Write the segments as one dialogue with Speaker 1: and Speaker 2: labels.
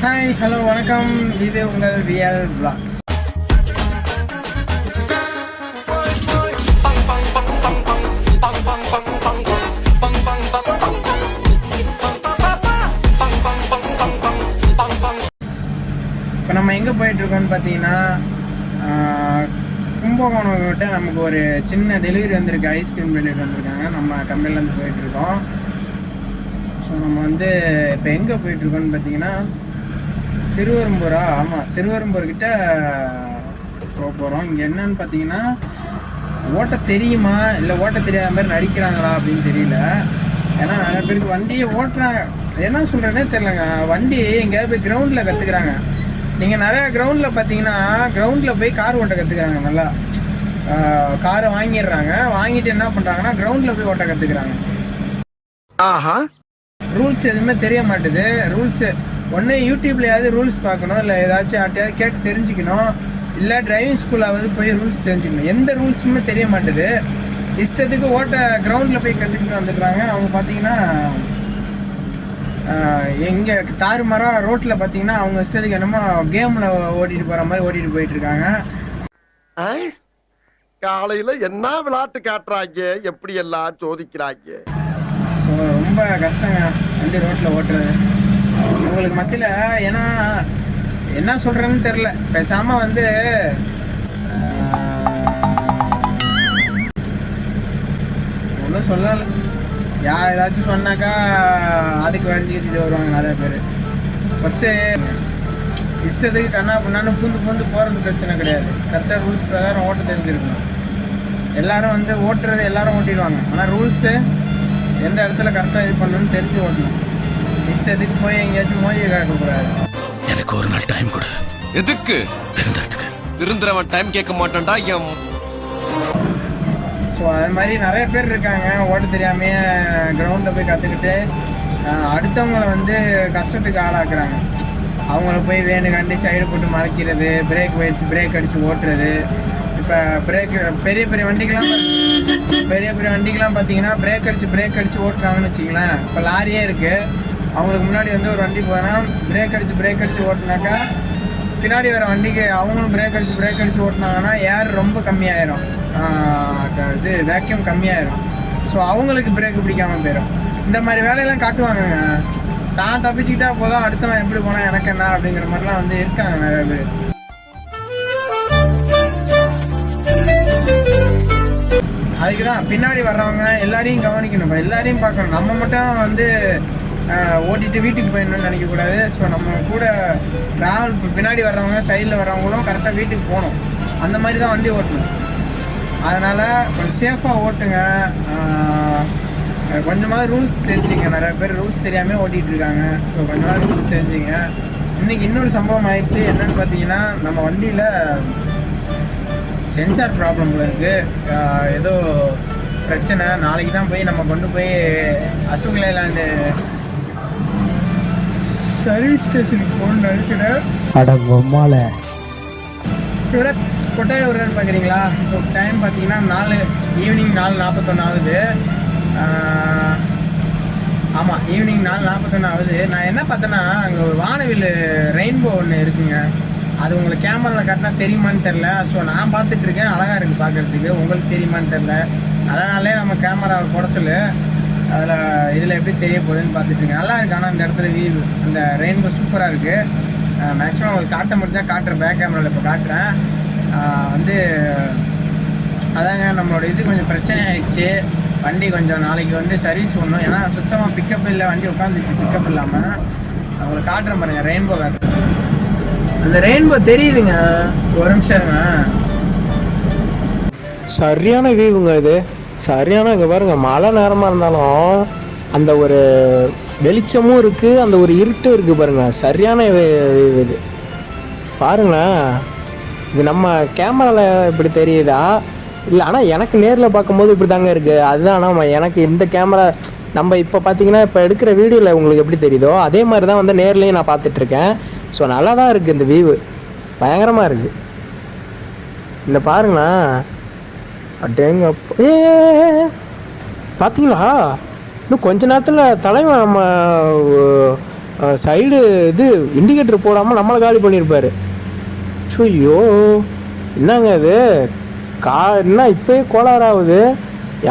Speaker 1: Hi hello வணக்கம், இது உங்கள் விஎல் பிளாக்ஸ். இப்போ நம்ம எங்கே போயிட்டுருக்கோன்னு பார்த்தீங்கன்னா, கும்பகோணம் கிட்ட நமக்கு ஒரு சின்ன டெலிவரி வந்திருக்கு. ஐஸ்கிரீம் டெலிவரி வந்திருக்காங்க. நம்ம கம்பெனிலேருந்து போயிட்டுருக்கோம். ஸோ நம்ம வந்து இப்போ எங்கே போயிட்டுருக்கோன்னு பார்த்தீங்கன்னா, திருவெரும்பூரா? ஆமாம், திருவெரும்பூர்கிட்ட போக போகிறோம். இங்கே என்னன்னு பார்த்தீங்கன்னா, ஓட்ட தெரியுமா இல்லை ஓட்ட தெரியாத மாதிரி நடிக்கிறாங்களா அப்படின்னு தெரியல. ஏன்னா நிறைய பேருக்கு வண்டியை ஓட்டுறாங்க, என்ன சொல்கிறேன்னே தெரிலங்க. வண்டி எங்கேயாவது போய் கிரவுண்டில் கற்றுக்குறாங்க. நீங்கள் நிறையா கிரவுண்டில் பார்த்தீங்கன்னா, கிரவுண்டில் போய் கார் ஓட்ட கற்றுக்குறாங்க. நல்லா காரை வாங்கிடுறாங்க. வாங்கிட்டு என்ன பண்ணுறாங்கன்னா, கிரவுண்டில் போய் ஓட்ட கற்றுக்குறாங்க.
Speaker 2: ஆஹா,
Speaker 1: ரூல்ஸ் எதுவுமே தெரிய மாட்டுது. ரூல்ஸு ஒன்று யூடியூப்லையாவது ரூல்ஸ் பார்க்கணும், இல்லை ஏதாச்சும் யார்ட்டையாவது கேட்டு தெரிஞ்சுக்கணும், இல்லை டிரைவிங் ஸ்கூலாவது போய் ரூல்ஸ் தெரிஞ்சுக்கணும். எந்த ரூல்ஸுமே தெரிய மாட்டுது. இஷ்டத்துக்கு ஓட்ட கிரவுண்டில் போய் கற்றுக்கிட்டு வந்துடுறாங்க. அவங்க பார்த்தீங்கன்னா எங்கே தாறுமாறாக ரோட்டில் பார்த்தீங்கன்னா அவங்க இஷ்டத்துக்கு என்னமோ கேமில் ஓட்டிகிட்டு போகிற மாதிரி ஓட்டிகிட்டு போயிட்டுருக்காங்க.
Speaker 2: காலையில் என்ன விளையாட்டு காட்டுறாங்க, எப்படி எல்லாம் சோதிக்கிறாங்க.
Speaker 1: ஸோ ரொம்ப கஷ்டங்க வண்டி ரோட்டில் ஓட்டுறது உங்களுக்கு மத்தியில். ஏன்னா என்ன சொல்கிறேன்னு தெரில. பேசாமல் வந்து ஒன்றும் சொல்லலை. ஏதாச்சும் சொன்னாக்கா அதுக்கு வரைஞ்சிக்கிட்டு வருவாங்க நிறைய பேர். ஃபஸ்ட்டு இஷ்டத்துக்கு கண்ணா பண்ணான்னு பூந்து போகிறது பிரச்சனை கிடையாது. கரெக்டாக ரூல்ஸ் பிரகாரம் ஓட்ட தெரிஞ்சிருக்கணும். எல்லோரும் வந்து ஓட்டுறது எல்லோரும் ஓட்டிடுவாங்க. ஆனால் ரூல்ஸு எந்த இடத்துல கரெக்டாக இது பண்ணணும்னு தெரிஞ்சு ஓட்டணும். இஷ்டத்துக்கு போய் எங்கேயாச்சும் மோதியை கேட்கக்கூடாது.
Speaker 3: எனக்கு ஒரு நாள் டைம் கொடு.
Speaker 4: எதுக்கு?
Speaker 3: திருந்தறதுக்கு.
Speaker 4: திருந்துறவன் டைம் கேட்க மாட்டான்டா.
Speaker 1: ஸோ அது மாதிரி நிறைய பேர் இருக்காங்க, ஓட்ட தெரியாமையே கிரவுண்டில் போய் கற்றுக்கிட்டு அடுத்தவங்களை வந்து கஷ்டத்துக்கு ஆளாக்குறாங்க. அவங்கள போய் வேணுகாண்டி சைடு போட்டு மறைக்கிறது, பிரேக் பிரேக் அடித்து ஓட்டுறது. இப்போ பெரிய பெரிய வண்டிக்கெலாம் பார்த்தீங்கன்னா பிரேக் அடித்து ஓட்டுறாங்கன்னு வச்சிங்களேன். இப்போ லாரியே இருக்குது, அவங்களுக்கு முன்னாடி வந்து ஒரு வண்டி போனால் பிரேக் அடித்து ஓட்டினாக்கா பின்னாடி வர வண்டிக்கு அவங்களும் பிரேக் அடித்து ஓட்டினாங்கன்னா ஏர் ரொம்ப கம்மியாயிரும், இது வேக்யூம் கம்மியாயிரும். ஸோ அவங்களுக்கு பிரேக் பிடிக்காமல் போயிடும். இந்த மாதிரி வேலையெல்லாம் காட்டுவாங்கங்க. தான் தப்பிச்சுக்கிட்டா போதும், அடுத்தவன் எப்படி போனால் எனக்கு என்ன அப்படிங்கிற மாதிரிலாம் வந்து இருக்காங்க நிறைய பேர். அதுக்கு தான் பின்னாடி வர்றவங்க எல்லாரையும் கவனிக்கணும், எல்லாரையும் பார்க்கணும். நம்ம மட்டும் வந்து ஓட்டிட்டு வீட்டுக்கு போயிடணும்னு நினைக்கக்கூடாது. ஸோ நம்ம கூட ட்ராவல் பின்னாடி வர்றவங்க சைடில் வர்றவங்களும் கரெக்டாக வீட்டுக்கு போகணும். அந்த மாதிரி தான் வண்டி ஓட்டணும். அதனால் கொஞ்சம் சேஃபாக ஓட்டுங்க. கொஞ்சமாவது ரூல்ஸ் தெரிஞ்சுங்க. நிறைய பேர் ரூல்ஸ் தெரியாமல் ஓட்டிகிட்ருக்காங்க. ஸோ கொஞ்சமாவது ரூல்ஸ் தெரிஞ்சுங்க. இன்றைக்கி இன்னொரு சம்பவம் ஆயிடுச்சு. என்னென்னு பார்த்தீங்கன்னா, நம்ம வண்டியில் சென்சார் ப்ராப்ளமில் இருக்குது. ஏதோ பிரச்சனை. நாளைக்கு தான் போய் நம்ம கொண்டு போய் அசோக் லேலாண்டு சர்வீஸ் ஸ்டேஷனுக்கு போகணுன்னு நினைக்கிறேன்.
Speaker 5: அடங்கம்மால
Speaker 1: கொட்டாய விடுறேன்னு பார்க்குறீங்களா? இப்போ டைம் பார்த்தீங்கன்னா ஈவினிங் 4:41 ஆகுது. ஆமாம், ஈவினிங் 4:41 ஆகுது. நான் என்ன பார்த்தேன்னா, அங்கே ஒரு வானவில் ரெயின்போ ஒன்று இருக்குங்க. அது உங்களுக்கு கேமராவில் காட்டினா தெரியுமான்னு தெரில. ஸோ நான் பார்த்துட்ருக்கேன், அழகாக இருக்குது பார்க்குறதுக்கு. உங்களுக்கு தெரியுமான்னு தெரில. அதனாலே நம்ம கேமராவை போட சொல்லு. இதில் எப்படி தெரிய போகுதுன்னு பார்த்துட்ருக்கேன். நல்லா இருக்குது. ஆனால் அந்த இடத்துல வியூ, அந்த ரெயின்போ சூப்பராக இருக்குது. மேக்ஸிமம் உங்களுக்கு காட்ட முடிஞ்சால் காட்டுறேன். பேக் கேமராவில் இப்போ காட்டுறேன். வந்து அதாங்க நம்மளோட இது கொஞ்சம் பிரச்சனை ஆகிடுச்சு. வண்டி கொஞ்சம் நாளைக்கு வந்து சர்வீஸ் பண்ணணும். ஏன்னா சுத்தமாக பிக்கப் இல்லை, வண்டி உட்காந்துச்சு பிக்கப் இல்லாமல். அவங்களுக்கு காட்டுறேன் பாருங்கள், ரெயின்போ காட்டுறேன். அந்த ரெயின்போ தெரியுதுங்க. ஒரு நிமிஷம் இருங்க.
Speaker 5: சரியான வியூங்க இது. சரியான இங்கே பாருங்க, மழை நேரமாக இருந்தாலும் அந்த ஒரு வெளிச்சமும் இருக்குது, அந்த ஒரு இருட்டும் இருக்குது பாருங்கள். சரியான இது பாருங்களேன். இது நம்ம கேமராவில் இப்படி தெரியுதா இல்லை? ஆனால் எனக்கு நேரில் பார்க்கும்போது இப்படி தாங்க இருக்குது. அதுதான். ஆனால் எனக்கு இந்த கேமரா நம்ம இப்போ பார்த்தீங்கன்னா, இப்போ எடுக்கிற வீடியோவில் உங்களுக்கு எப்படி தெரியுதோ அதே மாதிரி தான் வந்து நேர்லேயும் நான் பார்த்துட்ருக்கேன். ஸோ நல்லா தான் இருக்குது. இந்த வியூவு பயங்கரமாக இருக்குது. இந்த பாருங்களேன். அடேங்க பார்த்தீங்களா? இன்னும் கொஞ்ச நேரத்தில் தலைவன் நம்ம சைடு இது இண்டிகேட்டர் போடாமல் நம்மளை காலி பண்ணியிருப்பார். ஐயோ என்னங்க இது என்ன இப்போயே கோளாறாகுது.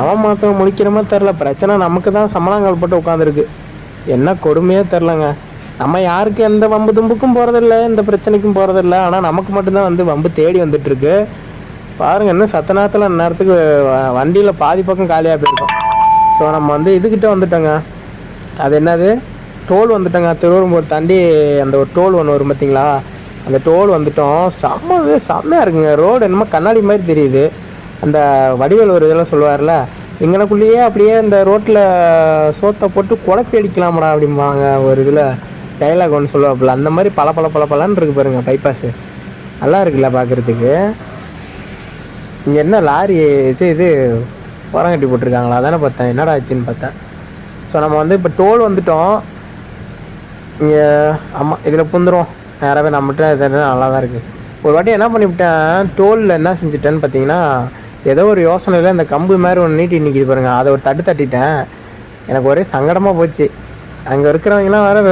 Speaker 5: எவன் மாத்திரம் முடிக்கிறமோ தெரில. பிரச்சனை நமக்கு தான் சம்பளங்கள் போட்டு உட்காந்துருக்கு. என்ன கொடுமையாக தெரிலங்க. நம்ம யாருக்கு எந்த வம்பு தும்புக்கும் போகிறதில்ல, இந்த பிரச்சனைக்கும் போகிறதில்ல. ஆனால் நமக்கு மட்டும்தான் வந்து வம்பு தேடி வந்துட்டுருக்கு. பாருங்கள், இன்னும் சத்த நேரத்தில் நேரத்துக்கு வண்டியில் பாதி பக்கம் காலியாக போயிருக்கோம். ஸோ நம்ம வந்து இதுக்கிட்ட வந்துட்டோங்க. அது என்னது டோல் வந்துட்டோங்க. திருவரம்பூர் தாண்டி அந்த ஒரு டோல் ஒன்று வரும் பார்த்தீங்களா, அந்த டோல் வந்துட்டோம். செம்மையாக இருக்குங்க. ரோடு என்னமோ கண்ணாடி மாதிரி தெரியுது. அந்த வடிவேல் ஒரு இதெல்லாம் சொல்லுவார்ல, எங்களுக்குள்ளேயே அப்படியே இந்த ரோட்டில் சோத்தை போட்டு குழப்பி அடிக்கலாமடா அப்படிம்பாங்க ஒரு இதில் டைலாக் ஒன்று சொல்லுவாப்புல. அந்த மாதிரி பலன்னு இருக்குது பாருங்கள் பைபாஸு. நல்லா இருக்குல்ல பார்க்குறதுக்கு. இங்கே என்ன லாரி இது உரங்கட்டி போட்டிருக்காங்களா, அதானே பார்த்தேன். என்னடா ஆச்சுன்னு பார்த்தேன். ஸோ நம்ம வந்து இப்போ டோல் வந்துட்டோம் இங்கே. ஆமாம், இதில் புந்துடும் நேராகவே. நம்மகிட்ட இது நல்லா தான் இருக்குது. ஒரு வாட்டி என்ன பண்ணிவிட்டேன், டோலில் என்ன செஞ்சுட்டேன்னு பார்த்தீங்கன்னா, ஏதோ ஒரு யோசனையில் இந்த கம்பு மாதிரி ஒன்று நீட்டி நிற்கிது பாருங்கள், அதை ஒரு தட்டிட்டேன். எனக்கு ஒரே சங்கடமாக போச்சு. அங்கே இருக்கிறவங்களாம் வேறு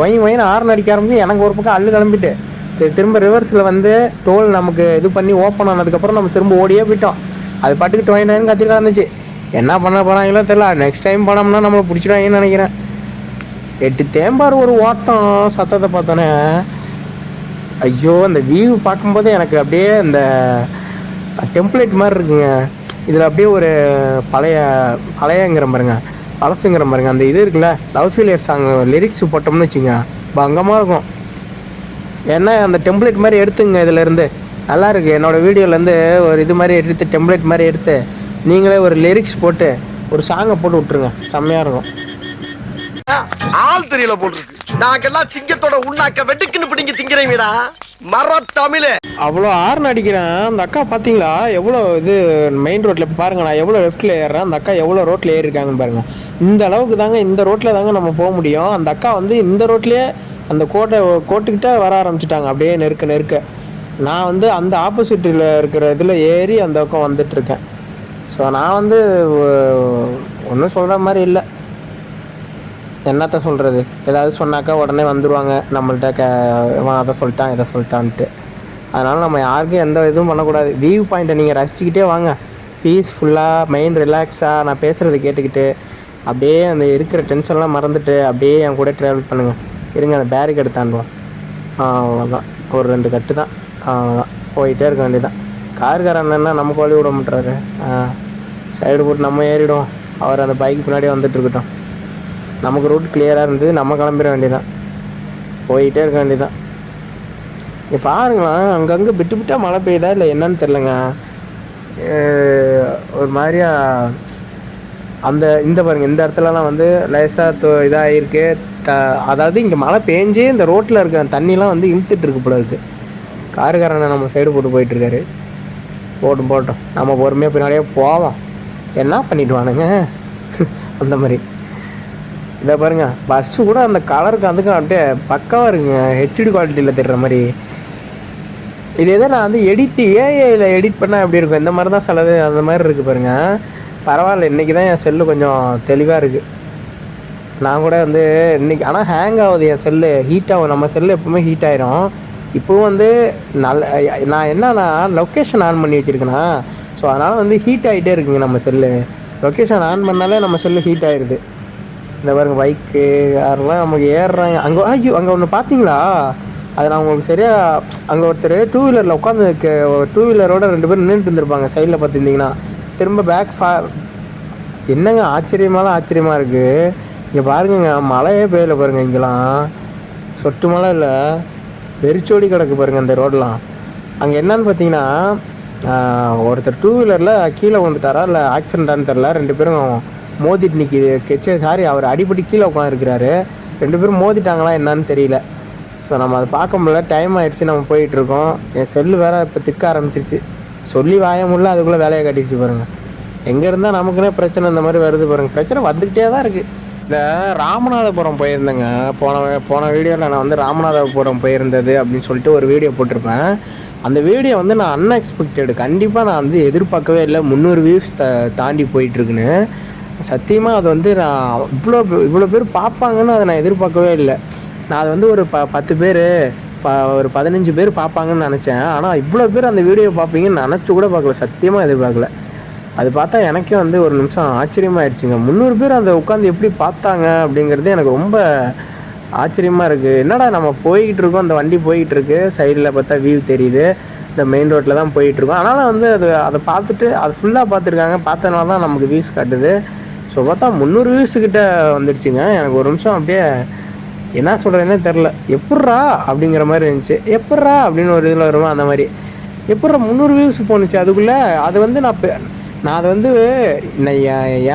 Speaker 5: வைன்னு ஆர்ன் அடிக்க ஆரம்பிச்சு எனக்கு ஒரு பக்கம் அள்ளு கிளம்பிட்டு. சரி, திரும்ப ரிவர்ஸில் வந்து டோல் நமக்கு இது பண்ணி ஓப்பன் ஆனதுக்கப்புறம் நம்ம திரும்ப ஓடியே போயிட்டோம். அது பாட்டுக்கு 29 கத்திரிக்கா இருந்துச்சு. என்ன பண்ண போகிறாங்களோ தெரியல. நெக்ஸ்ட் டைம் போனோம்னா நம்மளை பிடிச்சிடுவாங்கன்னு நினைக்கிறேன். 8 தேம்பார் ஒரு ஓட்டம் சத்தத்தை பார்த்தோன்னே. ஐயோ, அந்த வியூ பார்க்கும்போது எனக்கு அப்படியே இந்த டெம்ப்ளேட் மாதிரி இருக்குங்க. இதில் அப்படியே ஒரு பழையங்கிற பாருங்க, பழசுங்கிற பாருங்க. அந்த இது இருக்குல்ல, லவ் ஃபெயிலியர் சாங் லிரிக்ஸ் போட்டோம்னு வச்சுங்க, பங்கமாக இருக்கும். ஏன்னா அந்த டெம்ப்ளேட் மாதிரி எடுத்துங்க. இதிலேருந்து நல்லா இருக்குது. என்னோடய வீடியோலேருந்து ஒரு இது மாதிரி எடுத்து டெம்ப்ளேட் மாதிரி எடுத்து நீங்களே ஒரு லிரிக்ஸ் போட்டு ஒரு சாங்கை போட்டு விட்ருங்க, செம்மையாக இருக்கும்.
Speaker 2: ஆள் தெரியல போட்டுருக்கு. நாங்கெல்லாம் சிங்கத்தோட உண்ணாக்க வெட்டுக்குன்னு பிடிங்க திங்கிறீங்கடா மர தமிழ்.
Speaker 5: அவ்வளோ ஆர்ன் அடிக்கிறேன். அந்த அக்கா பார்த்தீங்களா எவ்வளோ இது மெயின் ரோட்டில் இப்போ பாருங்கள். நான் எவ்வளோ லெஃப்ட்டில் ஏறுறேன், அந்த அக்கா எவ்வளோ ரோட்டில் ஏறிருக்காங்கன்னு பாருங்கள். இந்த அளவுக்கு தாங்க, இந்த ரோட்டில் தாங்க நம்ம போக முடியும். அந்த அக்கா வந்து இந்த ரோட்லேயே அந்த கோட்டுக்கிட்ட வர ஆரம்பிச்சிட்டாங்க, அப்படியே நெருக்க. நான் வந்து அந்த ஆப்போசிட்டில் இருக்கிற இதில் ஏறி அந்த பக்கம் வந்துட்டுருக்கேன். ஸோ நான் வந்து ஒன்றும் சொல்கிற மாதிரி இல்லை. என்னத்த சொல்கிறது, ஏதாவது சொன்னாக்கா உடனே வந்துடுவாங்க நம்மள்கிட்ட. அதை சொல்லிட்டான் இதை சொல்லிட்டான்ட்டு. அதனால் நம்ம யாருக்கும் எந்த இதுவும் பண்ணக்கூடாது. வியூ பாயிண்ட்டை நீங்கள் ரசிச்சுக்கிட்டே வாங்க, பீஸ்ஃபுல்லாக மைண்ட் ரிலாக்ஸாக நான் பேசுகிறத கேட்டுக்கிட்டு அப்படியே அந்த இருக்கிற டென்ஷன்லாம் மறந்துட்டு அப்படியே என் கூட ட்ராவல் பண்ணுங்கள். இருங்க, அந்த பேரிகேடு தாண்டுவோம். அவ்வளோதான், ஒரு 2 கட்டு தான், அவ்வளோதான். போயிட்டே இருக்க வேண்டியதான். காருக்காரன்னா நமக்கு வழி விட மாட்டுறாரு. சைடு போட்டு நம்ம ஏறிடுவோம். அவர் அந்த பைக் பின்னாடியே வந்துட்டுருக்கட்டும். நமக்கு ரூட் கிளியராக இருந்தது, நம்ம கிளம்பிட வேண்டியதான், போயிட்டே இருக்க வேண்டியதான். இங்கே பாருங்களேன், அங்கங்கே விட்டு மழை பெய்யுதா இல்லை என்னன்னு தெரிலங்க. ஒரு மாதிரியா அந்த இந்த பாருங்கள், இந்த இடத்துலலாம் வந்து லேசாக இதாகிருக்கு. அதாவது இங்கே மழை பெஞ்சே இந்த ரோட்டில் இருக்கிற தண்ணிலாம் வந்து இழுத்துட்ருக்கு போல இருக்குது. காருக்காரனை நம்ம சைடு போட்டு போயிட்டுருக்காரு. போட்டோம், நம்ம பொறுமையாக பின்னாடியே போவோம். என்ன பண்ணிவிடுவானுங்க அந்த மாதிரி. இதை பாருங்கள், பஸ்ஸு கூட அந்த கலருக்கு அதுக்கும் அப்படியே பக்காவாக இருக்குங்க, ஹெச்டி குவாலிட்டியில் தெரிகிற மாதிரி. இது எதோ நான் வந்து ஏஐயில் எடிட் பண்ணால் எப்படி இருக்கும், இந்த மாதிரி தான் சிலது அந்த மாதிரி இருக்குது பாருங்கள். பரவாயில்ல, இன்றைக்கி தான் என் செல்லு கொஞ்சம் தெளிவாக இருக்குது. நான் கூட வந்து இன்றைக்கி ஆனால் ஹேங் ஆகுது என் செல்லு, ஹீட் ஆகும். நம்ம செல்லு எப்போவுமே ஹீட் ஆகிரும். இப்போவும் வந்து நான் என்னன்னா லொக்கேஷன் ஆன் பண்ணி வச்சுருக்கேன்னா, ஸோ அதனால் வந்து ஹீட் ஆகிட்டே இருக்குங்க நம்ம செல்லு. லொக்கேஷன் ஆன் பண்ணாலே நம்ம செல்லு ஹீட் ஆகிடுது. இந்த பாருங்க, பைக்கு யாரெல்லாம் நமக்கு ஏறுறாங்க. அங்கே ஒன்று பார்த்தீங்களா, அது நான் உங்களுக்கு சரியாக, அங்கே ஒருத்தர் 2 வீலரில் உட்காந்து 2 வீலரோட 2 பேர் நின்றுட்டு இருந்திருப்பாங்க சைடில் பார்த்துருந்தீங்கன்னா. திரும்ப என்னங்க ஆச்சரியமாக இருக்குது. இங்கே பாருங்கங்க, மழையே பெய்யல பாருங்கள். இங்கெல்லாம் சொட்டு மழை இல்லை, வெறிச்சோடி கிடக்கு பாருங்கள் இந்த ரோடெலாம். அங்கே என்னன்னு பார்த்தீங்கன்னா, ஒருத்தர் 2 வீலரில் கீழே வந்துட்டாரா இல்லை ஆக்சிடென்ட்டானு தெரில. 2 பேரும் மோதிட்டு நிற்கிது. அவர் அடிப்படி கீழே உட்காந்துருக்கிறாரு. 2 பேரும் மோதிட்டாங்களா என்னன்னு தெரியல. ஸோ நம்ம அதை பார்க்க முடியல, டைம் ஆகிடுச்சு, நம்ம போயிட்டுருக்கோம். என் செல்லு வேறு இப்போ திக்க ஆரம்பிச்சிருச்சு. சொல்லி வாய முடியல, அதுக்குள்ளே வேலையை காட்டிடுச்சு பாருங்கள். எங்கே இருந்தால் நமக்குன்னே பிரச்சனை இந்த மாதிரி வருது பாருங்கள். பிரச்சனை வந்துக்கிட்டே தான் இருக்குது. இந்த ராமநாதபுரம் போயிருந்தேங்க, போன வீடியோவில் நான் வந்து ராமநாதபுரம் போயிருந்தது அப்படின்னு சொல்லிட்டு ஒரு வீடியோ போட்டிருப்பேன். அந்த வீடியோ வந்து நான் அன்எக்ஸ்பெக்டடு, கண்டிப்பாக நான் வந்து எதிர்பார்க்கவே இல்லை 300 வியூஸ் தாண்டி போயிட்டுருக்குன்னு. சத்தியமாக அது வந்து நான் இவ்வளோ பேர் பார்ப்பாங்கன்னு அதை நான் எதிர்பார்க்கவே இல்லை. நான் அது வந்து ஒரு 10 பேர் ஒரு 15 பேர் பார்ப்பாங்கன்னு நினச்சேன். ஆனால் இவ்வளோ பேர் அந்த வீடியோ பார்ப்பீங்கன்னு நினச்சி கூட பார்க்கல, சத்தியமாக எதிர்பார்க்கல. அது பார்த்தா எனக்கே வந்து ஒரு நிமிஷம் ஆச்சரியமாகிடுச்சுங்க. 300 பேர் அந்த உட்காந்து எப்படி பார்த்தாங்க அப்படிங்கிறது எனக்கு ரொம்ப ஆச்சரியமாக இருக்குது. என்னடா நம்ம போய்கிட்டு இருக்கோம், அந்த வண்டி போய்கிட்டு இருக்கு, சைடில் பார்த்தா வியூ தெரியுது, இந்த மெயின் ரோட்டில் தான் போயிட்டுருக்கோம். ஆனாலும் வந்து அதை பார்த்துட்டு அது ஃபுல்லாக பார்த்துருக்காங்க, பார்த்ததுனால தான் நமக்கு வியூஸ் காட்டுது. ஸோ பார்த்தா 300 வியூஸுக்கிட்ட வந்துடுச்சுங்க. எனக்கு ஒரு நிமிஷம் அப்படியே என்ன சொல்கிறதுனே தெரில. எப்புட்றா அப்படிங்கிற மாதிரி இருந்துச்சு. எப்புட்றா அப்படின்னு ஒரு இதில் வருமா அந்த மாதிரி, எப்புட்றா 300 வியூஸ் போணுச்சு அதுக்குள்ளே. அது வந்து நான் அதை வந்து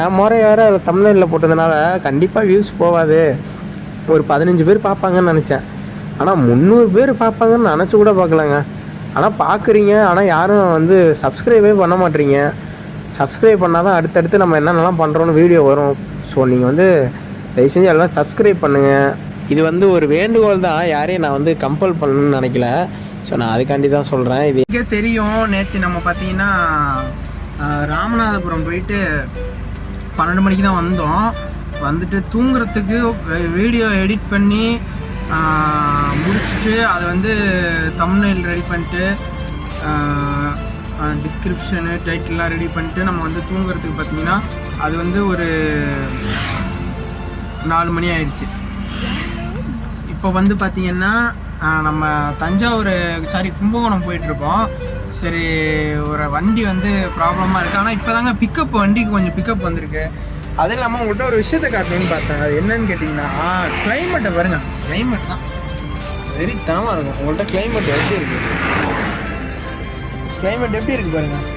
Speaker 5: என் முறை வேறு தமிழ்நாட்டில் போட்டதுனால கண்டிப்பாக வியூஸ் போகாது, ஒரு 15 பேர் பார்ப்பாங்கன்னு நினச்சேன். ஆனால் 300 பேர் பார்ப்பாங்கன்னு நினச்சி கூட பார்க்கலங்க. ஆனால் பார்க்குறீங்க, ஆனால் யாரும் வந்து சப்ஸ்கிரைபே பண்ண மாட்டேறீங்க. சப்ஸ்கிரைப் பண்ணால் தான் அடுத்தடுத்து நம்ம என்னென்னலாம் பண்ணுறோன்னு வீடியோ வரும். ஸோ நீங்கள் வந்து தயவு செஞ்சு எல்லாம் சப்ஸ்கிரைப் பண்ணுங்கள். இது வந்து ஒரு வேண்டுகோள் தான், யாரையும் நான் வந்து கம்பல் பண்ணணும்னு நினைக்கல. ஸோ நான் அதுக்காண்டி தான் சொல்கிறேன். இது
Speaker 1: இங்கே தெரியும். நேற்று நம்ம பார்த்தீங்கன்னா ராமநாதபுரம் போயிட்டு 12 மணிக்கு தான் வந்தோம். வந்துட்டு தூங்குறதுக்கு வீடியோ எடிட் பண்ணி முடிச்சுட்டு அதை வந்து தம்ப்நெயில் ரெடி பண்ணிட்டு டிஸ்கிரிப்ஷனு டைட்டில்லாம் ரெடி பண்ணிட்டு நம்ம வந்து தூங்குறதுக்கு பார்த்தீங்கன்னா அது வந்து ஒரு 4 மணி ஆயிடுச்சு. இப்போ வந்து பார்த்திங்கன்னா நம்ம தஞ்சாவூர் கும்பகோணம் போயிட்டுருக்கோம். சரி, ஒரு வண்டி வந்து ப்ராப்ளமாக இருக்குது. ஆனால் இப்போ தாங்க வண்டிக்கு கொஞ்சம் பிக்கப் வந்திருக்கு. அது இல்லாமல் உங்கள்கிட்ட ஒரு விஷயத்தை காட்டணும்னு பார்த்தேன். அது என்னன்னு கேட்டிங்கன்னா கிளைமேட்டை பாருங்கள். கிளைமேட் தான் வெறித்தனமாக இருக்கும். உங்கள்கிட்ட கிளைமேட் எப்படி இருக்குது, கிளைமேட் எப்படி இருக்குது பாருங்கள்.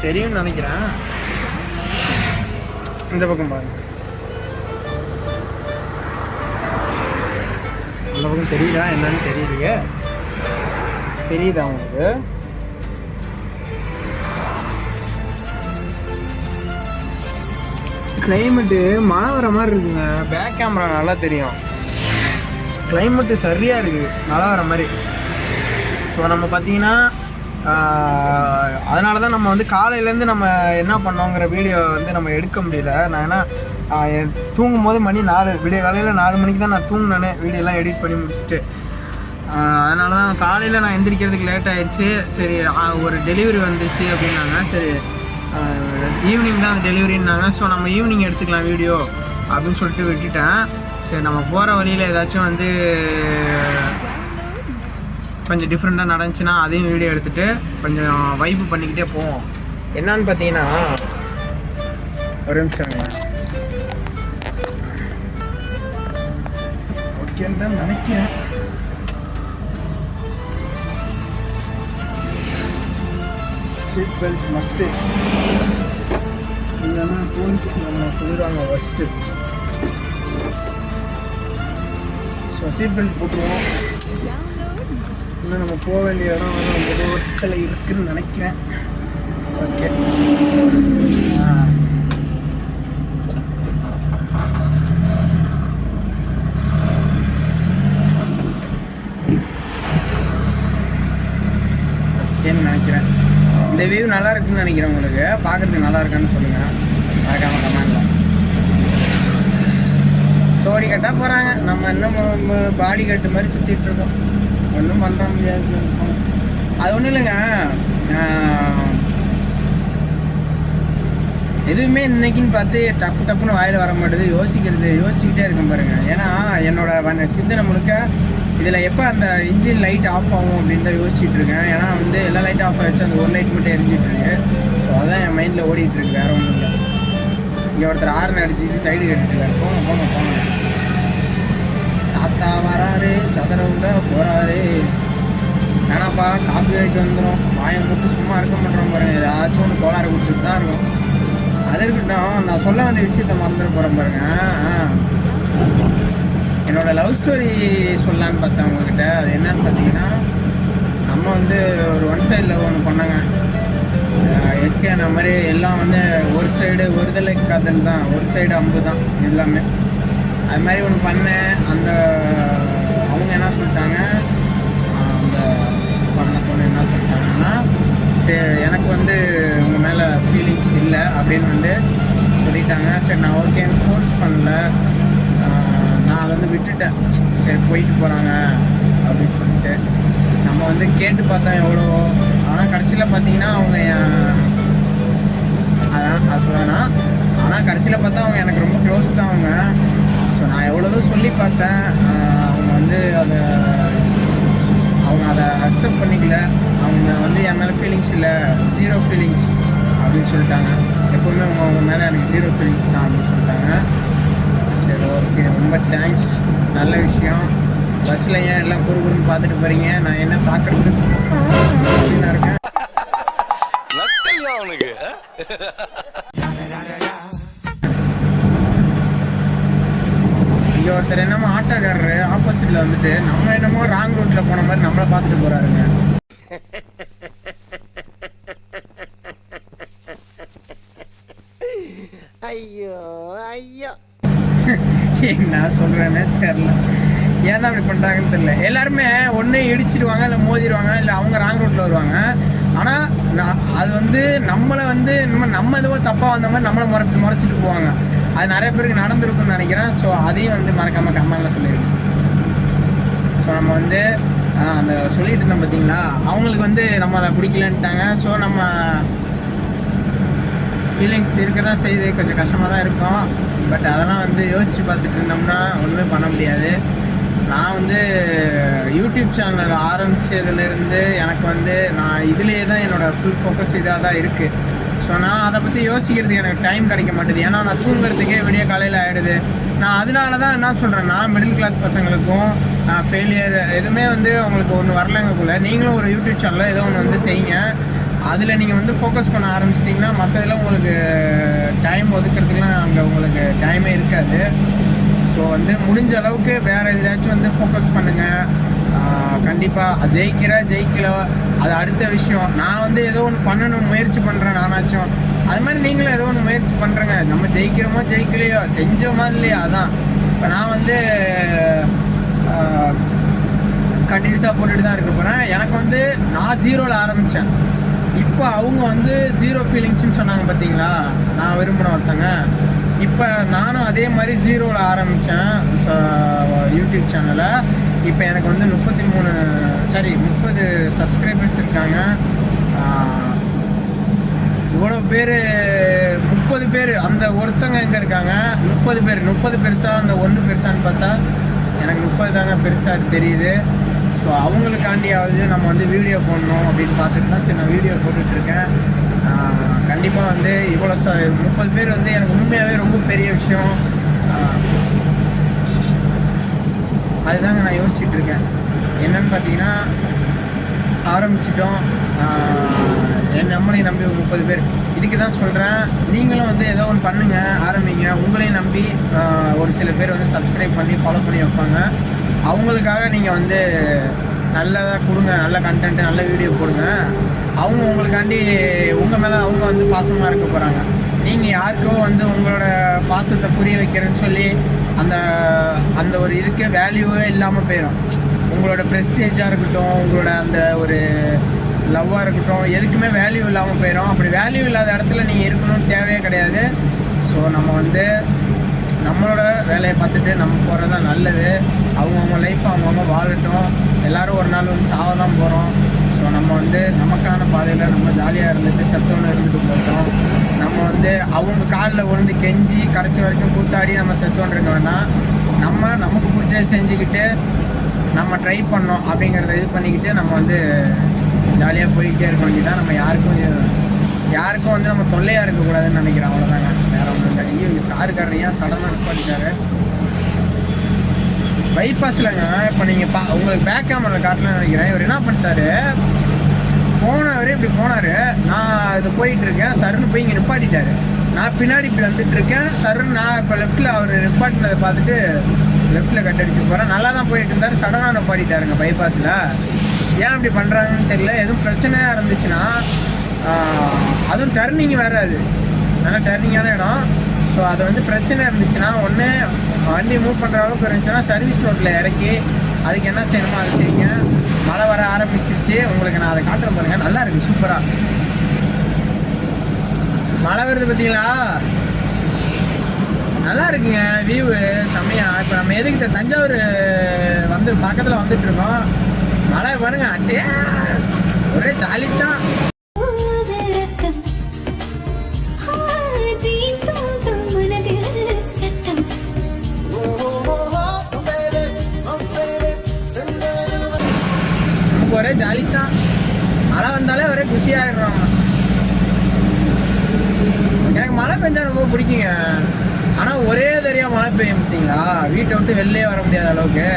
Speaker 1: தெரியும்னு நினைக்கிறேன். இந்த பக்கம் பாருங்கள், அந்த பக்கம் தெரியுதா என்னன்னு தெரியலையே. தெரியுதா உங்களுக்கு? கிளைமேட்டு மழை வர மாதிரி இருக்குங்க. பேக் கேமரா நல்லா தெரியும். கிளைமேட்டு சரியாக இருக்குது, மழை வர மாதிரி. ஸோ நம்ம பார்த்தீங்கன்னா அதனால தான் நம்ம வந்து காலையிலேருந்து நம்ம என்ன பண்ணோங்கிற வீடியோ வந்து நம்ம எடுக்க முடியல. நான் ஏன்னா தூங்கும் போது மணி 4, விடிய காலையில் 4 மணிக்கு தான் நான் தூங்கினேன், வீடியோலாம் எடிட் பண்ணி முடிச்சுட்டு. அதனால தான் காலையில் நான் எந்திரிக்கிறதுக்கு லேட் ஆகிடுச்சு. சரி, ஒரு டெலிவரி வந்துச்சு அப்படின்னாங்க. சரி, ஈவினிங் தான் அந்த டெலிவரின்னாங்க. ஸோ நம்ம ஈவினிங் எடுத்துக்கலாம் வீடியோ அப்படின்னு சொல்லிட்டு விட்டுட்டேன். சரி, நம்ம போகிற வழியில் ஏதாச்சும் வந்து கொஞ்சம் டிஃப்ரெண்ட்டாக நடந்துச்சுன்னா அதையும் வீடியோ எடுத்துகிட்டு கொஞ்சம் வைப்பு பண்ணிக்கிட்டே போவோம். என்னான்னு பார்த்தீங்கன்னா ஒரு நிமிஷம் ஓகேன்னு தான் நினைக்கிறேன். சீட் பெல்ட் மஸ்ட்டு இல்லைன்னா போலீஸ் நம்ம சொல்லிடுவாங்க ஃபஸ்ட்டு. ஸோ சீட் பெல்ட் போட்டுருவோம். இன்னும் நம்ம போக வேண்டிய இடம் நம்ம ரோட்டில் இருக்குதுன்னு நினைக்கிறேன். ஓகே, ஓகேன்னு நினைக்கிறேன். இந்த வியூ நல்லா இருக்குன்னு நினைக்கிறேன். உங்களுக்கு பார்க்குறதுக்கு நல்லா இருக்கான்னு சொல்லுங்கள், மறக்காம கமெண்ட்ல. ஜோடி கட்டாக போகிறாங்க, நம்ம இன்னும் பாடி கட்டு மாதிரி சுற்றிட்டு இருக்கோம். ஒன்றும் பண்ண முடியாது. அது ஒன்றும் இல்லைங்க, எதுவுமே இன்னைக்குன்னு பார்த்து டப்புன்னு வாயில் வர மாட்டேது. யோசிச்சுக்கிட்டே இருக்கேன் பாருங்கள். ஏன்னா என்னோட சிந்தனை முழுக்க இதில் எப்போ அந்த இன்ஜின் லைட் ஆஃப் ஆகும் அப்படின்னு தான் யோசிச்சுட்டு இருக்கேன். ஏன்னா வந்து எல்லா லைட்டும் ஆஃப் ஆகிடுச்சு, அந்த ஒரு லைட் மட்டும் எரிஞ்சிட்ருக்கு. ஸோ அதான் என் மைண்டில் ஓடிட்டுருக்கு, வேறு ஒன்றும் இல்லை. இங்கே ஒருத்தர் ஆறுன்னு அடிச்சுட்டு சைடு கட்டிட்டுருக்காரு. போங்க தாத்தா வராரு, சதுரவுல போகிறாரு. வேணாப்பா, காப்பி ரைட் வந்துடும். மாயம் போட்டு சும்மா இருக்க மாட்டோம் பாருங்கள். ஏதாச்சும் ஒன்று கோளாறு கொடுத்துட்டு தான் இருக்கும். அது இருக்கட்டும், நான் சொல்ல வந்த விஷயத்த மறந்துட போகிறேன் பாருங்க. என்னோடய லவ் ஸ்டோரி சொல்லலான்னு பார்த்தேன் உங்கள்கிட்ட. அது என்னன்னு பார்த்தீங்கன்னா, நம்ம வந்து ஒரு ஒன் சைடில் ஒன்று பண்ணாங்க. எஸ்கே அந்த மாதிரி எல்லாம் வந்து ஒரு சைடு ஒருதலை காதல் தான், ஒரு சைடு அம்பு தான் எல்லாமே. அது மாதிரி ஒன்று பண்ணேன். அவங்க என்ன சொல்லிட்டாங்க, அந்த பண்ண பொண்ணு என்ன சொல்லிட்டாங்கன்னா, சரி எனக்கு வந்து உங்கள் மேலே ஃபீலிங்ஸ் இல்லை அப்படின்னு வந்து சொல்லிட்டாங்க. சரி, நான் ஓகேன்னு ஃபோர்ஸ் பண்ணல. நான் சரி போயிட்டு போகிறாங்க அப்படின்னு சொல்லிட்டு நம்ம வந்து கேட்டு பார்த்தோம் எவ்வளோ. ஆனால் கடைசியில் பார்த்தீங்கன்னா அவங்க அதான் அது சொல்லணும்னா, ஆனால் கடைசியில் பார்த்தா அவங்க எனக்கு ரொம்ப க்ளோஸ் தான் அவங்க. ஸோ நான் எவ்வளோதான் சொல்லி பார்த்தேன், அவங்க வந்து அவங்க அதை அக்செப்ட் பண்ணிக்கல. அவங்க வந்து என் மேலே ஃபீலிங்ஸ் இல்லை, 0 ஃபீலிங்ஸ் அப்படின்னு சொல்லிட்டாங்க. எப்போவுமே அவங்க மேலே எனக்கு 0 ஃபீலிங்ஸ் தான் அப்படின்னு சொல்லிட்டாங்க. சரி ஓகே, ரொம்ப தேங்க்ஸ், நல்ல விஷயம். பஸ்ஸில் ஏன் எல்லாம் குறுகுறுன்னு பார்த்துட்டு போகிறீங்க, நான் என்ன பார்க்குறதுக்கு அப்படின்னு இருக்கேன். இங்கே ஒருத்தர் என்னமோ ஆட்டோக்காரரு ஆப்போசிட்டில் வந்துட்டு நம்ம என்னமோ ராங் ரூட்டில் போன மாதிரி நம்மளை பார்த்துட்டு போகிறாருங்க.
Speaker 2: ஐயோ ஐயோ
Speaker 1: என்ன சொல்கிறேன்னே தெரில, ஏன் தான் அப்படி பண்ணுறாங்கன்னு தெரில. எல்லாருமே ஒன்று இடிச்சிடுவாங்க, இல்லை மோதிடுவாங்க, இல்லை அவங்க ராங் ரூட்டில் வருவாங்க. ஆனால் அது வந்து நம்மளை வந்து நம்ம எதுவோ தப்பாக வந்த மாதிரி நம்மளை முறைச்சிட்டு போவாங்க. அது நிறைய பேருக்கு நடந்திருக்குன்னு நினைக்கிறேன். ஸோ அதையும் வந்து மறக்காமல் கமெண்ட்ல சொல்லியிருக்கேன். ஸோ நம்ம வந்து அந்த சொல்லிட்டு இருந்தோம் பார்த்தீங்களா, அவங்களுக்கு வந்து நம்மளை பிடிக்கலன்ட்டாங்க. ஸோ நம்ம ஃபீலிங்ஸ் இருக்க தான் செய்யுது, கொஞ்சம் கஷ்டமாக தான் இருக்கும். பட் அதெல்லாம் வந்து யோசித்து பார்த்துட்டு இருந்தோம்னா ஒன்றுமே பண்ண முடியாது. நான் வந்து யூடியூப் சேனல் ஆரம்பித்ததுலேருந்து எனக்கு வந்து நான் இதுலேயே தான் என்னோடய ஃபுல் ஃபோக்கஸ் இதாக தான் இருக்குது. ஸோ நான் அதை பற்றி யோசிக்கிறதுக்கு எனக்கு டைம் கிடைக்க மாட்டேது. ஏன்னா நான் தூங்குறதுக்கே விடிய காலையில் ஆகிடுது. நான் அதனால தான் என்ன சொல்கிறேன்னா, மிடில் கிளாஸ் பசங்களுக்கும் ஃபெயிலியர் எதுவுமே வந்து உங்களுக்கு ஒன்று வரலங்கக்குள்ள நீங்களும் ஒரு யூடியூப் சேனலில் ஏதோ ஒன்று வந்து செய்யுங்க. அதில் நீங்கள் வந்து ஃபோக்கஸ் பண்ண ஆரம்பிச்சிட்டிங்கன்னா மற்றதில் உங்களுக்கு டைம் ஒதுக்கிறதுக்குலாம் அங்கே உங்களுக்கு டைமே இருக்காது. ஸோ வந்து முடிஞ்ச அளவுக்கு வேறு எதாச்சும் வந்து ஃபோக்கஸ் பண்ணுங்கள். கண்டிப்பாக ஜெயிக்கல அது அடுத்த விஷயம். நான் வந்து ஏதோ ஒன்று பண்ணணும் முயற்சி பண்ணுறேன் நானாச்சும். அது மாதிரி நீங்களும் ஏதோ ஒன்று முயற்சி பண்ணுறேங்க. நம்ம ஜெயிக்கிறோமோ ஜெயிக்கலையோ செஞ்சோமா இல்லையா அதான். இப்போ நான் வந்து கண்டினியூஸாக போட்டுட்டு தான் இருக்க போகிறேன். எனக்கு வந்து நான் 0ல் ஆரம்பித்தேன். இப்போ அவங்க வந்து 0 ஃபீலிங்ஸ்னு சொன்னாங்க பார்த்தீங்களா, நான் விரும்பின ஒருத்தங்க. இப்போ நானும் அதே மாதிரி 0ல் ஆரம்பித்தேன் யூடியூப் சேனலை. இப்போ எனக்கு வந்து 30 சப்ஸ்கிரைபர்ஸ் இருக்காங்க. இவ்வளோ பேர் 30 பேர் அந்த ஒருத்தங்க எங்கே இருக்காங்க, 30 பெருசா அந்த ஒன்று பெருசான்னு பார்த்தா எனக்கு 30 தாங்க பெருசாக தெரியுது. ஸோ அவங்களுக்காண்டியாவது நம்ம வந்து வீடியோ போடணும் அப்படின்னு பார்த்துட்டு தான் சரி நான் வீடியோ போட்டுட்ருக்கேன். கண்டிப்பாக வந்து இவ்வளோ 30 பேர் வந்து எனக்கு உண்மையாகவே ரொம்ப பெரிய விஷயம். அதுதாங்க நான் யோசிச்சுட்ருக்கேன். என்னன்னு பார்த்தீங்கன்னா, ஆரம்பிச்சிட்டோம், நம்மளையும் நம்பி ஒரு 30 பேர். இதுக்கு தான் சொல்கிறேன், நீங்களும் வந்து ஏதோ ஒன்று பண்ணுங்கள், ஆரம்பிங்க. உங்களையும் நம்பி ஒரு சில பேர் வந்து சப்ஸ்கிரைப் பண்ணி ஃபாலோ பண்ணி வைப்பாங்க. அவங்களுக்காக நீங்கள் வந்து நல்லதாக கொடுங்க, நல்ல கண்டென்ட்டு, நல்ல வீடியோ போடுங்க. அவங்க உங்களுக்காண்டி உங்கள் மேலே அவங்க வந்து பாசமாக இருக்க போகிறாங்க. நீங்கள் யாருக்கோ வந்து உங்களோட பாசத்தை புரிய வைக்கிறேன்னு சொல்லி அந்த ஒரு இதுக்கு வேல்யூவே இல்லாமல் போயிடும். உங்களோட ப்ரெஸ்டேஜாக இருக்கட்டும், உங்களோட அந்த ஒரு லவ்வாக இருக்கட்டும், எதுக்குமே வேல்யூ இல்லாமல் போயிடும். அப்படி வேல்யூ இல்லாத இடத்துல நீங்கள் இருக்கணும்னு தேவையே கிடையாது. ஸோ நம்ம வந்து நம்மளோட வேலையை பார்த்துட்டு நம்ம போகிறது தான் நல்லது. அவங்கவுங்க லைஃப் அவங்கவுங்க வாழட்டும். எல்லோரும் ஒரு நாள் வந்து சாவ தான் போகிறோம். ஸோ நம்ம வந்து நமக்கான பாதையில் நம்ம ஜாலியாக இருந்துட்டு செத்தோன்னு இருந்துட்டு போட்டோம். நம்ம வந்து அவங்க காலில் விழுந்து கெஞ்சி கடைசி வரைக்கும் கூத்தாடி நம்ம செத்தோன்னு இருக்க வேண்டாம். நமக்கு பிடிச்சதை செஞ்சுக்கிட்டு நம்ம ட்ரை பண்ணோம் அப்படிங்கிறத இது பண்ணிக்கிட்டு நம்ம வந்து ஜாலியாக போய்கிட்டே இருக்க வேண்டியதான். நம்ம யாருக்கும் வந்து நம்ம தொல்லையாக இருக்கக்கூடாதுன்னு நினைக்கிறேன். அவ்வளோதாங்க, வேறு ஒன்றும் இல்லை. ஐயோ காருக்காரர் ஏன் சடனாக நிப்பாட்டிட்டாரு பைபாஸ்லங்க. இப்போ நீங்கள் உங்களுக்கு பேக் கேமரா காட்டலாம்னு நினைக்கிறேன். இவர் என்ன பண்ணிட்டாரு, போனவர் இப்படி போனார், நான் இது போயிட்டுருக்கேன், சருன்னு போய் இங்கே நிப்பாட்டிட்டாரு. நான் பின்னாடி இப்படி வந்துட்டுருக்கேன், சருன்னு நான் இப்போ லெஃப்ட்டில் அவர் நிப்பாட்டினதை பார்த்துட்டு லெஃப்ட்டில் கட் அடிச்சு போகிறேன். நல்லா தான் போயிட்டு இருந்தார், சடனாக நிப்பாட்டிட்டாருங்க பைபாஸில். ஏன் இப்படி பண்ணுறாங்கன்னு தெரியல. எதுவும் பிரச்சனையாக இருந்துச்சுன்னா, அதுவும் டர்னிங் வேறு, அது நல்லா டர்னிங்கான இடம். ஸோ அது வந்து பிரச்சனை இருந்துச்சுன்னா, ஒன்று வண்டி மூவ் பண்ணுற அளவுக்கு இருந்துச்சுன்னா சர்வீஸ் ரோட்டில் இறக்கி அதுக்கு என்ன செய்யணுமோ அது செய்யுங்க. மழை வர ஆரம்பிச்சிருச்சு, உங்களுக்கு நான் அதை காட்டுறேன் பாருங்கள். நல்லா இருக்குது, சூப்பராக மழை வருது பார்த்தீங்களா, நல்லா இருக்குங்க வியூவு செம்மையா. இப்போ நம்ம எதுக்கிட்ட தஞ்சாவூர் பக்கத்தில் வந்துட்டு இருக்கோம். மழை பாருங்க அட்டே ஒரே ஜாலி தான். ஒரே ஜாலி தான். மழை வந்தாலே ஒரே குஷியாகிடுறோம். எனக்கு மழை பெஞ்சா ரொம்ப பிடிக்குங்க. ஆனால் ஒரே தெரியாம மழை பெய்யும் பார்த்தீங்களா, வீட்டை விட்டு வெளிலே வர முடியாத அளவுக்கு.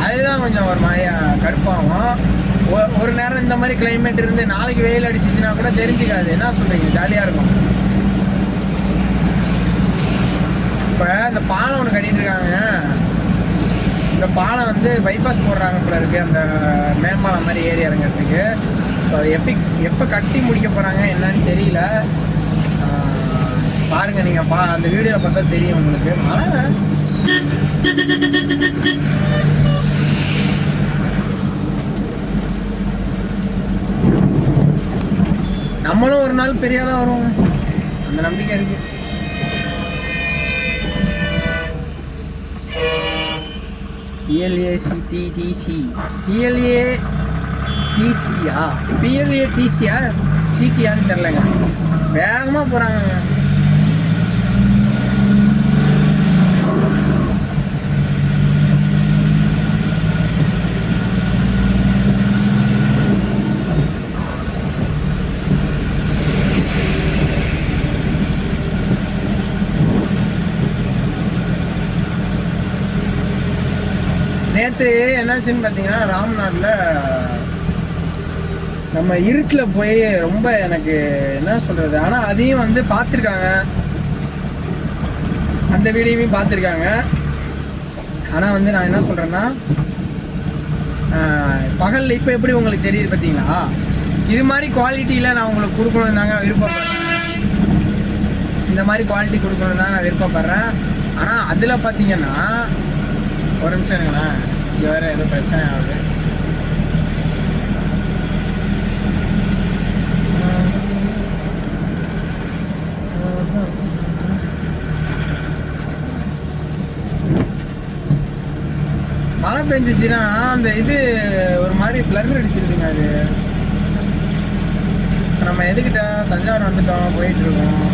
Speaker 1: அதுதான் கொஞ்சம் ஒரு மாதிரியா கடுப்பாகும். ஒரு நேரம் இந்த மாதிரி கிளைமேட் இருந்து நாளைக்கு வெயில் அடிச்சிச்சுன்னா கூட தெரிஞ்சுக்காது. என்ன சொல்றீங்க? ஜாலியாக இருக்கும். இப்போ இந்த பாலம் ஒன்று கட்டிட்டு இருக்காங்க. இந்த பாலம் வந்து பைபாஸ் போடுறாங்க போல இருக்கு, அந்த மேம்பாலம் மாதிரி ஏறி இறங்கிறதுக்கு. ஸோ அது எப்போ கட்டி முடிக்க போகிறாங்க என்னன்னு தெரியல. பாருங்க நீங்கள் அந்த வீடியோவில் பார்த்தா தெரியும் உங்களுக்கு. மழை நம்மளும் ஒரு நாள் பெரியாதான் வரும், அந்த நம்பிக்கை இருக்கு. PLACTTC PLATCயா PLATCயா சிடியான்னு தெரிலங்க. வேகமாக போகிறாங்க. நேற்று என்னாச்சுன்னு பார்த்தீங்கன்னா, ராம்நாட்டில் நம்ம இருட்டில் போய் ரொம்ப எனக்கு என்ன சொல்கிறது, ஆனால் அதையும் வந்து பார்த்துருக்காங்க, அந்த வீடியோவையும் பார்த்துருக்காங்க. ஆனால் வந்து நான் என்ன சொல்கிறேன்னா, பகலில் இப்போ எப்படி உங்களுக்கு தெரியுது பார்த்தீங்களா, இது மாதிரி குவாலிட்டியில் நான் உங்களுக்கு கொடுக்கணும் தாங்க விருப்பப்படுறேன். இந்த மாதிரி குவாலிட்டி கொடுக்கணும் தான் நான் விருப்பப்படுறேன். ஆனால் அதில் பார்த்தீங்கன்னா, ஒரு நிமிஷம் இருங்களேன், இங்கே வேறு ஏதோ பிரச்சனை ஆகுது. மழை பெஞ்சிச்சுன்னா அந்த இது ஒரு மாதிரி பிளர் அடிச்சிருக்குங்க. அது நம்ம எதுக்கிட்ட தஞ்சாவூர் வந்துட்டோம், போயிட்டுருக்கோம்.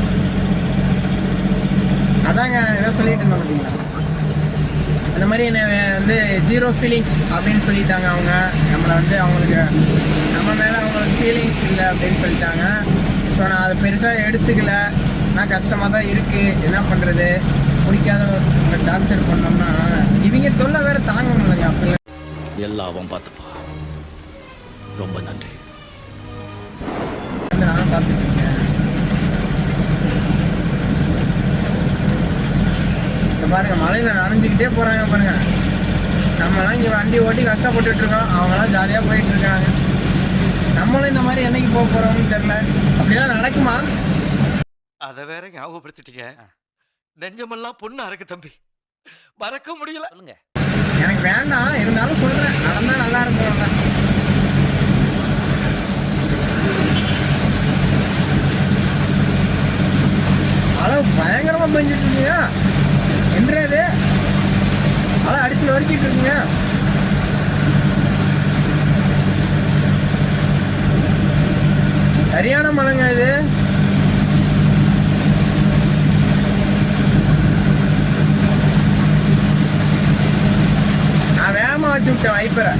Speaker 1: அதாங்க ஏதோ சொல்லிட்டு இருந்தோம் பார்த்தீங்களா, அந்த மாதிரி என்ன வந்து ஜீரோ ஃபீலிங்ஸ் அப்படின்னு சொல்லிட்டாங்க அவங்க. நம்மளை வந்து அவங்களுக்கு நம்ம மேலே அவங்களுக்கு ஃபீலிங்ஸ் இல்லை அப்படின்னு சொல்லிட்டாங்க. ஸோ நான் அதை பெருசாக எடுத்துக்கல. நான் கஷ்டமாக தான் இருக்குது, என்ன பண்ணுறது. பிடிக்காத ஒரு டார்ச்சர் பண்ணோம்னா இவங்க தொல்லை வேறு தாங்க முடியலங்க. அப்படி
Speaker 3: எல்லாம் பார்த்துப்பா, ரொம்ப நன்றி.
Speaker 1: நான் பார்த்துட்ருக்கேன். இப்போ பாருங்கள், மழையில் நனைஞ்சிக்கிட்டே போகிறாங்க பாருங்கள். நம்மளாம் இங்கே வண்டி ஓட்டி கஷ்டப்பட்டுட்ருக்கோம், அவங்களாம் ஜாலியாக போயிட்டுருக்காங்க. நம்மளும் இந்த மாதிரி என்னைக்கு போக போகிறோம்னு தெரில. அப்படிலாம் நடக்குமா?
Speaker 2: அதை வேற ஞாபகப்படுத்திட்டீங்க. நெஞ்சமெல்லாம் பொண்ணா இருக்கு தம்பி, மறக்க முடியல.
Speaker 1: எனக்கு வேண்டாம், இருந்தாலும் சொல்கிறேன், நடந்தால் நல்லா இருக்கும். மழை பயங்கரமாக பெஞ்சிட்டு இருக்குங்க. என்றது மழை அடிச்சு வரைக்கிட்டு இருக்குங்க. சரியான மழைங்க இது. நான் வேகமாக வச்சு விட்டேன் வைப்பரை.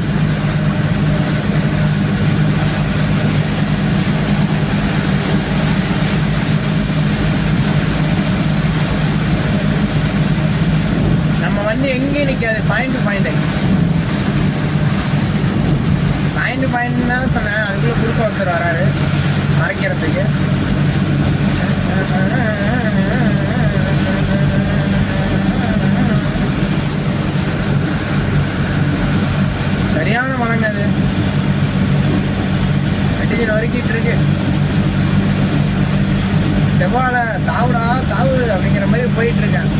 Speaker 1: நம்ம வண்டி எங்கேயும் நிற்காது, point to point. Point to point தான் சொன்னேன். அதுக்குள்ளே குறுக்க ஒருத்தர் வராரு மறைக்கிறதுக்கு. சரியான மழைங்க அது. வெட்டிஜில் வரைக்கிட்டு இருக்கு. செவ்வாழை தாவுடா தாவு அப்படிங்கிற மாதிரி போயிட்டு இருக்கேன்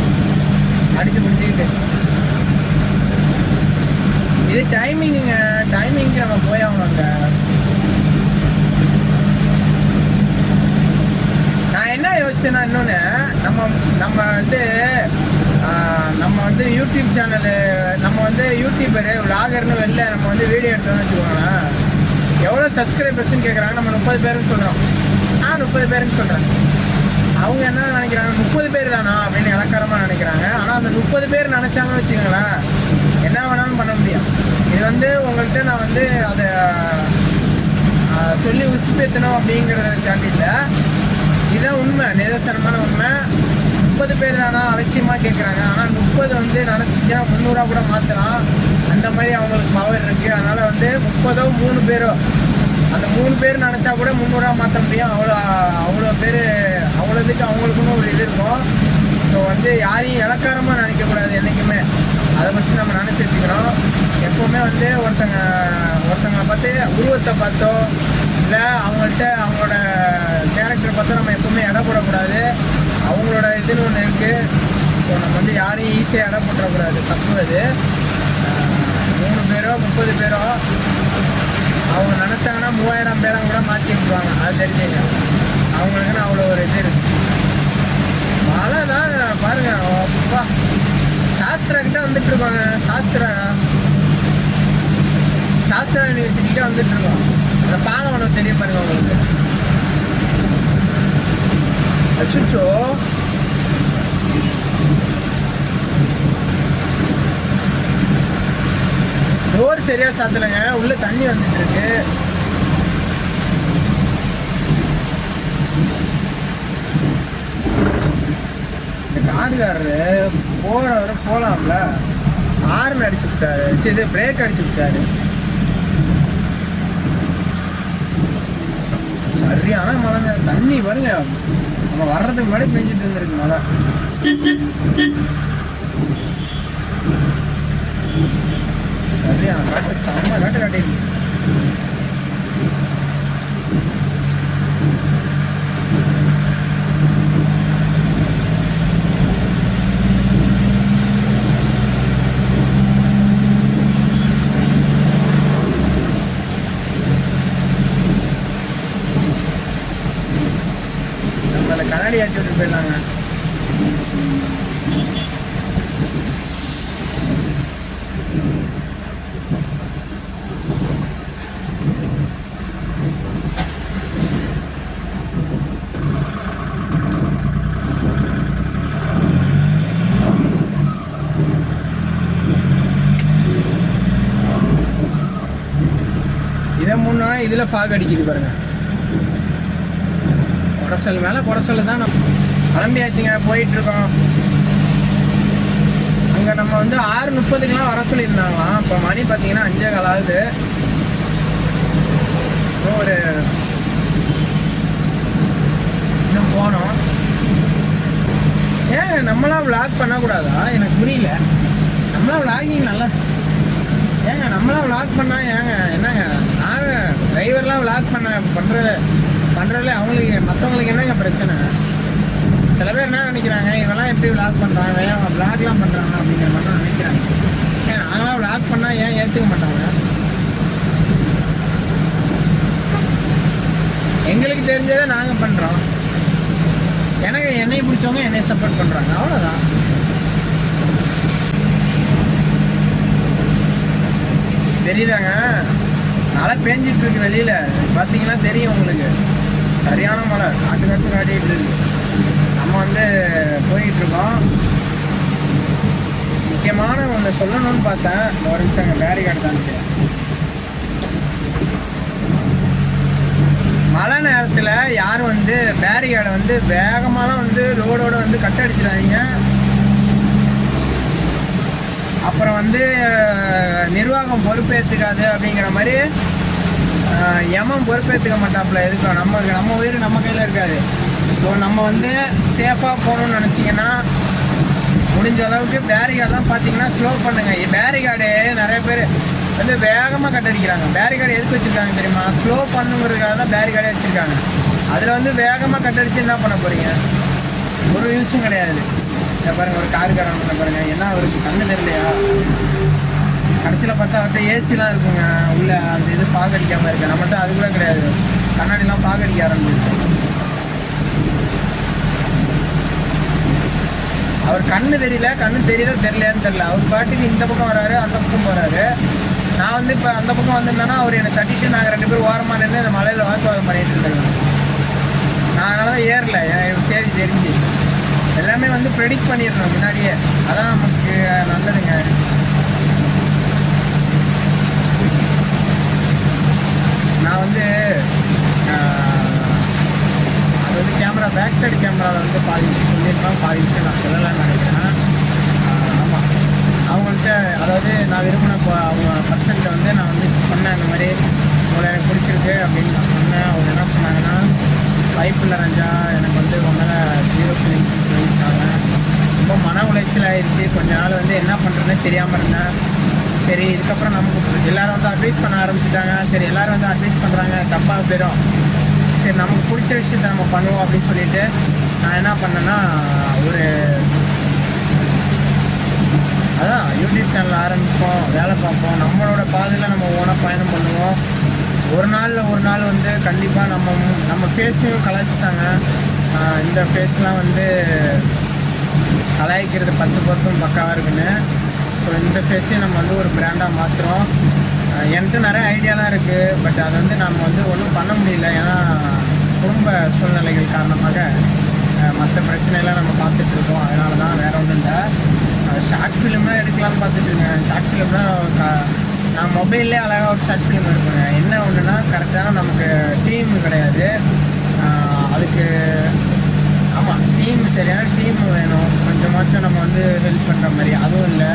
Speaker 1: அடிச்சு பிடிச்சிக்கிட்டு. இது டைமிங்குங்க, டைமிங்க்கு நம்ம போய் ஆகணுங்க. நான் என்ன யோசிச்சேன்னா, இன்னொன்று நம்ம வந்து நம்ம வந்து யூடியூப் சேனலு, நம்ம வந்து யூடியூபரு விளாகர்னு வெளில நம்ம வந்து வீடியோ எடுத்தோம்னு வச்சுக்கோங்களேன், எவ்வளோ சப்ஸ்கிரைபர்ஸ்ன்னு கேட்குறாங்க. நம்ம 30 பேருன்னு சொல்கிறோம். 30 பேருன்னு சொல்கிறேன். அவங்க என்ன நினைக்கிறாங்க, 30 பேர் தானா அப்படின்னு இலக்காரமாக நினைக்கிறாங்க. ஆனால் அந்த 30 பேர் நினச்சாங்கன்னு வச்சுக்கோங்களேன், என்ன வேணாலும் பண்ண முடியும். இது வந்து உங்கள்கிட்ட நான் வந்து அதை சொல்லி உசுப்பேற்றணும் அப்படிங்கிறதுக்காண்டி இல்லை, இதுதான் உண்மை, நிதர்சனமான உண்மை. 30 பேர் தானா அலட்சியமாக கேட்குறாங்க. ஆனால் 30 வந்து நினச்சிச்சா 300 கூட மாற்றலாம். அந்த மாதிரி அவங்களுக்கு பவர் இருக்குது. அதனால் வந்து 30ஓ 3 பேரோ, அந்த 3 பேர் நினச்சா கூட 300 மாற்ற முடியும். அவ்வளோ பேர், அவ்வளோதுக்கு அவங்களுக்குன்னு ஒரு இது இருக்கும். ஸோ வந்து யாரையும் இலக்காரமாக நினைக்கக்கூடாது என்றைக்குமே. அதை ஃபஸ்ட்டு நம்ம நினச்சி வச்சுக்கணும். எப்போவுமே வந்து ஒருத்தங்களை பார்த்து உருவத்தை பார்த்தோ இல்லை அவங்கள்ட்ட அவங்களோட கேரக்டரை பார்த்தோ நம்ம எப்போவுமே இட போடக்கூடாது. அவங்களோட இதுன்னு ஒன்று இருக்குது. ஸோ நம்ம வந்து யாரையும் ஈஸியாக இட போட்டுறக்கூடாது, தப்பு அது. 3 பேரோ 30 பேரோ அவங்க நினச்சாங்கன்னா 3000 பேரை கூட மாற்றி விட்டுருவாங்க. அது தெரிஞ்சுங்க, அவங்களுக்குன்னு அவ்வளோ ஒரு இது இருக்குது. மழை தான் பாருங்க. அப்பா சாஸ்திரா கிட்ட வந்துட்டு இருக்காங்க. சாஸ்திரா யூனிவர்சிட்டிக்கிட்ட வந்துட்டு இருக்கோம். அந்த பாலம் ஒன்று தெரியும் பாருங்க உங்களுக்கு. அச்சுச்சோ, டோர் சரியா சாத்தலைங்க, உள்ள தண்ணி வந்துட்டு இருக்கு. இந்த காருக்காரரு போறவரை போலாம்ல, ஹார்ன் அடிச்சு விட்டாரு, இது பிரேக் அடிச்சு விட்டாரு. சரியான மழைங்க. தண்ணி பாருங்க, நம்ம வர்றதுக்கு முன்னாடி பெஞ்சிட்டு இருந்திருக்கு மழை. சரியான காட்டு, செம்ம காட்டு காட்டிருக்கு. நம்மள கண்ணாடி ஆட்டி விட்டு போயிடலாங்க. இதை 3 நாள் இதில் ஃபாக் அடிக்குது பாருங்க. குடசல் மேலே குடசல் தான் நம்ம கிளம்பியாச்சுங்க, போயிட்டுருக்கோம். அங்கே நம்ம வந்து 6:30க்கெலாம் வர சொல்லியிருந்தாங்களாம். இப்போ மணி பார்த்தீங்கன்னா 5:15 ஆகுது. ஒரு இன்னும் போனோம். ஏங்க நம்மளாம் விளாக் பண்ணக்கூடாதா? எனக்கு புரியல. நம்மளாம் விளாகிங் நல்லா ஏங்க, நம்மளாம் விளாக் பண்ணால் ஏங்க என்னங்க? நாங்கள் டிரைவர்லாம் விளாக் பண்ணுறதுல அவங்களுக்கு மற்றவங்களுக்கு என்னங்க பிரச்சனை? சில பேர் என்ன நினைக்கிறாங்க, இவெல்லாம் எப்படி விளாக் பண்ணுறாங்க, ஏன் அவங்க விளாக்லாம் பண்ணுறாங்க அப்படிங்கிற மாதிரி தான் நினைக்கிறாங்க. ஏன் நாங்களாம் விளாக் பண்ணால் ஏன் ஏற்றுக்க மாட்டாங்க? எங்களுக்கு தெரிஞ்சதை நாங்கள் பண்ணுறோம். எனக்கு என்னை பிடிச்சவங்க என்னை சப்போர்ட் பண்ணுறாங்க, அவ்வளோதான். தெரியுதாங்க, மழை பேஞ்சிட்டு இருக்கு வெளியில், பார்த்தீங்கன்னா தெரியும் உங்களுக்கு. சரியான மழை காட்டு காட்டிகிட்டு இருக்கு. நம்ம வந்து போயிட்டுருக்கோம். முக்கியமான ஒன்று சொல்லணும்னு பார்த்தேன். ஒரு நிமிஷம் பேரிகார்டு தானிட்டு. மழை நேரத்தில் யாரும் வந்து பேரிகார்டை வந்து வேகமாக வந்து ரோடோட வந்து கட் அடிச்சிடாதீங்க. அப்புறம் வந்து நிர்வாகம் பொறுப்பேற்றுக்காது அப்படிங்கிற மாதிரி எமன் பொறுப்பேற்றுக்க மாட்டாப்புல. எதுக்கும் நம்ம உயிர் நம்ம கையில் இருக்காது. ஸோ நம்ம வந்து சேஃபாக போகணுன்னு நினச்சிங்கன்னா முடிஞ்ச அளவுக்கு பேரிகார்டெலாம் பார்த்தீங்கன்னா ஸ்லோ பண்ணுங்கள். பேரிகார்டு நிறைய பேர் வந்து வேகமாக கட்டடிக்கிறாங்க. பேரிகார்டு எதுக்கு வச்சுருக்காங்க தெரியுமா? ஸ்லோ பண்ணுங்கிறதுக்காக தான் பேரிகார்டே வச்சுருக்காங்க. அதில் வந்து வேகமாக கட்டடிச்சு என்ன பண்ண போகிறீங்க? ஒரு யூஸும் கிடையாது. இதை பாருங்கள், ஒரு காருக்காரன் பாருங்கள், என்ன அவருக்கு கண்ணு தெரியலையா? கடைசியில் பார்த்தா அவர்கிட்ட ஏசிலாம் இருக்குங்க உள்ள, அந்த இது பாகடிக்காமல் இருக்கு. நம்மகிட்ட அது கூட கிடையாது. கண்ணாடிலாம் பாகடிக்க ஆரம்பிச்சு. அவர் கண்ணு தெரியலையான்னு தெரியல. அவர் பாட்டுக்கு இந்த பக்கம் வராரு, அந்த பக்கம் போகிறாரு. நான் வந்து இப்போ அந்த பக்கம் வந்திருந்தேன்னா அவர் என்னை தட்டிட்டு நாங்கள் 2 பேரும் ஓரமாக நின்று அந்த மலையில் வாக்குவாதம் பண்ணிட்டு இருந்தேன். நான் அதனால தான் ஏறல, சரி தெரிஞ்சு எல்லாமே வந்து ப்ரெடிக்ட் பண்ணிடணும் முன்னாடியே, அதான் நமக்கு நல்லதுங்க. நான் வந்து அது வந்து கேமரா பேக் சைடு கேமராவில் வந்து பாதி விஷயம் சொல்லியிருக்கேன், பாதி விஷயம் நான் சொல்லலாம்னு நினைக்கிறேன். ஆமாம், அவங்கள்ட்ட அதாவது நான் விரும்பின அவங்க பர்சன்ட்டை வந்து நான் வந்து சொன்னேன், இந்த மாதிரி உங்களை எனக்கு பிடிச்சிருக்கு அப்படின்னு நான் சொன்னேன். அவங்க என்ன சொன்னாங்கன்னா, வாய்ப்பு இல்லை ரஞ்சா, எனக்கு வந்து உங்களால் 0 ஃபீலிங்ஸ்னு சொல்லிட்டாங்க. ரொம்ப மன உளைச்சல் ஆயிடுச்சு. கொஞ்ச நாள் வந்து என்ன பண்ணுறதுன்னு தெரியாமல் இருந்தேன். சரி, இதுக்கப்புறம் நமக்கு எல்லோரும் வந்து அட்வைஸ் பண்ண ஆரம்பிச்சிட்டாங்க. சரி, எல்லோரும் வந்து அட்வைஸ் பண்ணுறாங்க, தப்பாக போயிடும். சரி, நமக்கு பிடிச்ச விஷயத்த நம்ம பண்ணுவோம் அப்படின்னு சொல்லிட்டு நான் என்ன பண்ணேன்னா, அதான் யூடியூப் சேனல் ஆரம்பிப்போம், வேலை பார்ப்போம், நம்மளோட பாதையில் நம்ம ஓனாக பயணம் பண்ணுவோம். ஒரு நாள் வந்து கண்டிப்பாக நம்ம ஃபேஸ்லையும் கலாய்ச்சிட்டாங்க. இந்த ஃபேஸ்லாம் வந்து கலாய்க்கிறது 10% பக்காவாக இருக்குன்னு. ஸோ இந்த ஃபேஸையும் நம்ம வந்து ஒரு பிராண்டாக மாற்றுறோம். என்கிட்ட நிறைய ஐடியாலாம் இருக்குது, பட் அதை வந்து நம்ம வந்து ஒன்றும் பண்ண முடியல. ஏன்னா குடும்ப சூழ்நிலைகள் காரணமாக மற்ற பிரச்சனையெல்லாம் நம்ம பார்த்துட்ருக்கோம். அதனால தான் வேறு ஒன்றும் இல்லை. ஷார்ட் ஃபிலிம்லாம் எடுக்கலாம்னு பார்த்துட்ருக்கேன். ஷார்ட் ஃபிலிம்னால் நான் மொபைல்லே அழகாக ஒரு ஷார்ட் ஃபிலிம் எடுப்பேங்க. என்ன ஒன்றுனா, கரெக்டான நமக்கு டீம் கிடையாது. அதுக்கு ஆமாம், சரியான டீம் வேணும். கொஞ்சமாச்சும் நம்ம வந்து ஹெல்ப் பண்ணுற மாதிரி, அதுவும் இல்லை.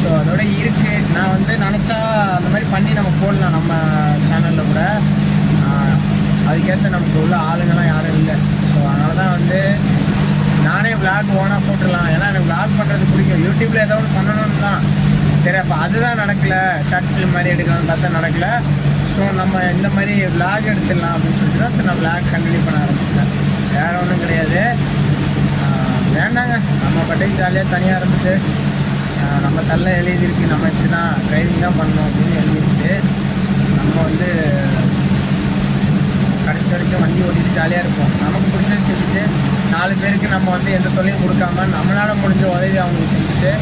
Speaker 1: ஸோ அதோட இருக்குது. நான் வந்து நினச்சா அந்த மாதிரி பண்ணி நம்ம போடலாம் நம்ம சேனலில் கூட. அதுக்கேற்ற நமக்கு உள்ள ஆளுங்கள்லாம் யாரும் இல்லை. ஸோ அதனால தான் வந்து நானே விளாக் ஓனாக போட்டுடலாம். ஏன்னா எனக்கு விளாக் பண்ணுறது பிடிக்கும். யூடியூப்பில் ஏதோ ஒன்று பண்ணணும்னு தான். சரி, அப்போ அதுதான் நடக்கலை. ஷார்ட் ஃபிலிம் மாதிரி எடுக்கலாம்னு பார்த்தா நடக்கலை. ஸோ நம்ம இந்த மாதிரி விளாக் எடுத்துடலாம் அப்படின்னு சொல்லிட்டு தான் சரி நான் விளாக் கண்டினியூ பண்ண ஆரம்பிச்சிட்டேன். வேறு ஒன்றும் கிடையாது. வேண்டாங்க, நம்ம பட்டைக்கு ஜாலியாக தனியாக இருந்துட்டு நம்ம தள்ள எழுதியிருக்கு, நம்ம இப்படி தான் ட்ரைவிங் தான் பண்ணணும் அப்படின்னு எழுதிருச்சு. நம்ம வந்து கடைசி வரைக்கும் வண்டி ஓட்டிட்டு ஜாலியாக இருப்போம். நமக்கு பிடிச்சது செஞ்சுட்டு 4 பேருக்கு நம்ம வந்து எந்த தொல்லையும் கொடுக்காம நம்மளால் முடிஞ்ச உதவி அவங்களுக்கு செஞ்சுட்டு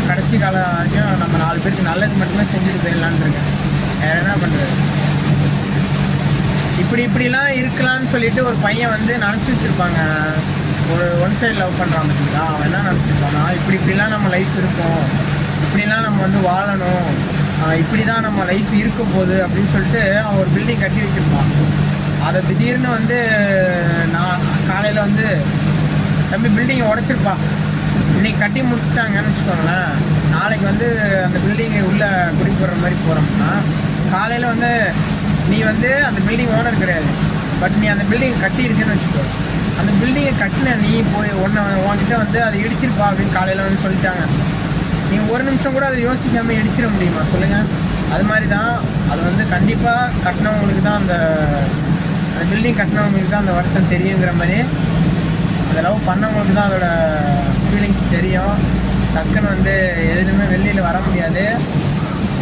Speaker 1: கடைசி காலம் வரைக்கும் நம்ம 4 பேருக்கு நல்லது மட்டுமே செஞ்சுட்டு போயிடலான்னு இருக்கேன். வேறு என்ன பண்ணுறது? இப்படிலாம் இருக்கலாம்னு சொல்லிட்டு ஒரு பையன் வந்து நினச்சி வச்சுருப்பாங்க. ஒரு ஒன் சைடு லவ் பண்ணுறான் பார்த்தீங்களா, அவன் என்ன நினச்சிருப்பானா, இப்படிலாம் நம்ம லைஃப் இருக்கும், இப்படிலாம் நம்ம வந்து வாழணும், இப்படி தான் நம்ம லைஃப் இருக்க போகுது அப்படின்னு சொல்லிட்டு அவன் ஒரு பில்டிங் கட்டி வச்சுருப்பான். அதை திடீர்னு வந்து நான் காலையில் வந்து தம்பி பில்டிங்கை உடச்சிருப்பா, இன்றைக்கி கட்டி முடிச்சிட்டாங்கன்னு வச்சுக்கோங்களேன். நாளைக்கு வந்து அந்த பில்டிங்கை உள்ளே குடி போடுற மாதிரி போகிறோம்னா, காலையில் வந்து நீ வந்து அந்த பில்டிங் ஓனர் கிடையாது, பட் நீ அந்த பில்டிங்கை கட்டியிருக்குன்னு வச்சுக்கோ. அந்த பில்டிங்கை கட்டின நீ போய் உன்கிட்ட வந்து அதை இடிச்சிருப்பா அப்படின்னு காலையில் வந்து சொல்லிட்டாங்க. நீங்கள் ஒரு நிமிஷம் கூட அதை யோசிக்காமல் இடிச்சிட முடியுமா சொல்லுங்கள்? அது மாதிரி தான் அது வந்து கண்டிப்பாக கட்டினவங்களுக்கு தான் அந்த பில்டிங் கட்டினவங்களுக்கு தான் அந்த வருத்தம் தெரியுங்கிற மாதிரி, அந்த லவ் பண்ணவங்களுக்கு தான் அதோட ஃபீலிங்ஸ் தெரியும். டக்குன்னு வந்து எதுவுமே வெளியில் வர முடியாது.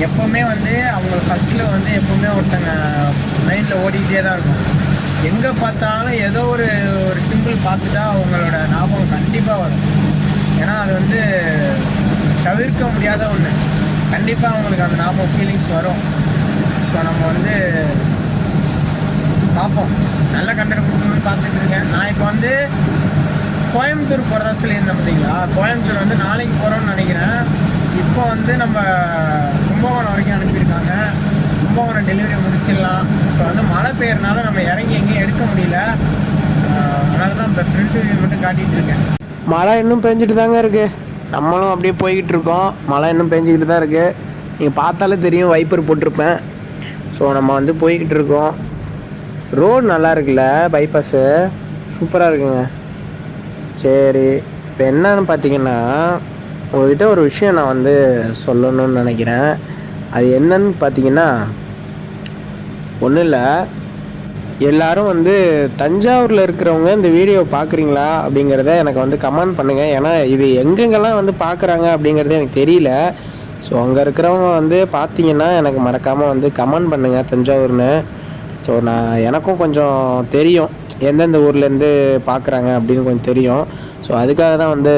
Speaker 1: எப்போவுமே வந்து அவங்க ஃபஸ்ட்டில் வந்து எப்போவுமே ஒருத்தங்க மைண்டில் ஓடிக்கிட்டே தான் இருக்கும். எங்கே பார்த்தாலும் ஏதோ ஒரு சிம்பிள் பார்த்துட்டா அவங்களோட ஞாபகம் கண்டிப்பாக வரும். ஏன்னா அது வந்து தவிர்க்க முடியாத ஒன்று. கண்டிப்பாக அவங்களுக்கு அந்த ஞாபகம் ஃபீலிங்ஸ் வரும். ஸோ நம்ம வந்து பார்ப்போம், நல்ல கண்டென்ட் கொடுக்கணும்னு பார்த்துட்டு இருக்கேன். நான் இப்போ வந்து கோயம்புத்தூர் போகிறதா சொல்லியிருந்தேன் பார்த்தீங்களா. கோயம்புத்தூர் வந்து நாளைக்கு போகிறோன்னு நினைக்கிறேன். இப்போ வந்து நம்ம கும்பகோணம் வரைக்கும் அனுப்பியிருக்காங்க. கும்பகோணம் டெலிவரி முடிச்சிடலாம். இப்போ வந்து மழை பெய்யறதுனால நம்ம இறங்கி எங்கேயும் எடுக்க முடியல. அதனால தான் இப்போ ஃப்ரண்ட் வியூ மட்டும் காட்டிகிட்டு இருக்கேன்.
Speaker 5: மழை இன்னும் பெஞ்சிட்டு தாங்க இருக்குது. நம்மளும் அப்படியே போய்கிட்டு இருக்கோம். மழை இன்னும் பெஞ்சிக்கிட்டு தான் இருக்குது. நீங்கள் பார்த்தாலே தெரியும், வைப்பர் போட்டிருப்பேன். ஸோ நம்ம வந்து போய்கிட்டு இருக்கோம். ரோடு நல்லா இருக்குல்ல, பைபாஸு சூப்பராக இருக்குங்க. சரி, இப்போ என்னன்னு பார்த்தீங்கன்னா, உங்கள்கிட்ட ஒரு விஷயம் நான் வந்து சொல்லணும்னு நினைக்கிறேன். அது என்னன்னு பார்த்தீங்கன்னா, ஒன்றும் இல்லை, எல்லோரும் வந்து தஞ்சாவூரில் இருக்கிறவங்க இந்த வீடியோ பார்க்குறீங்களா அப்படிங்கிறத எனக்கு வந்து கமெண்ட் பண்ணுங்கள். ஏன்னா இது எங்கெங்கெல்லாம் வந்து பார்க்குறாங்க அப்படிங்கிறது எனக்கு தெரியல. ஸோ அங்கே இருக்கிறவங்க வந்து பார்த்தீங்கன்னா எனக்கு மறக்காமல் வந்து கமெண்ட் பண்ணுங்கள் தஞ்சாவூர்னு. ஸோ எனக்கும் கொஞ்சம் தெரியும், எந்தெந்த ஊர்லேருந்து பார்க்குறாங்க அப்படின்னு கொஞ்சம் தெரியும். ஸோ அதுக்காக தான் வந்து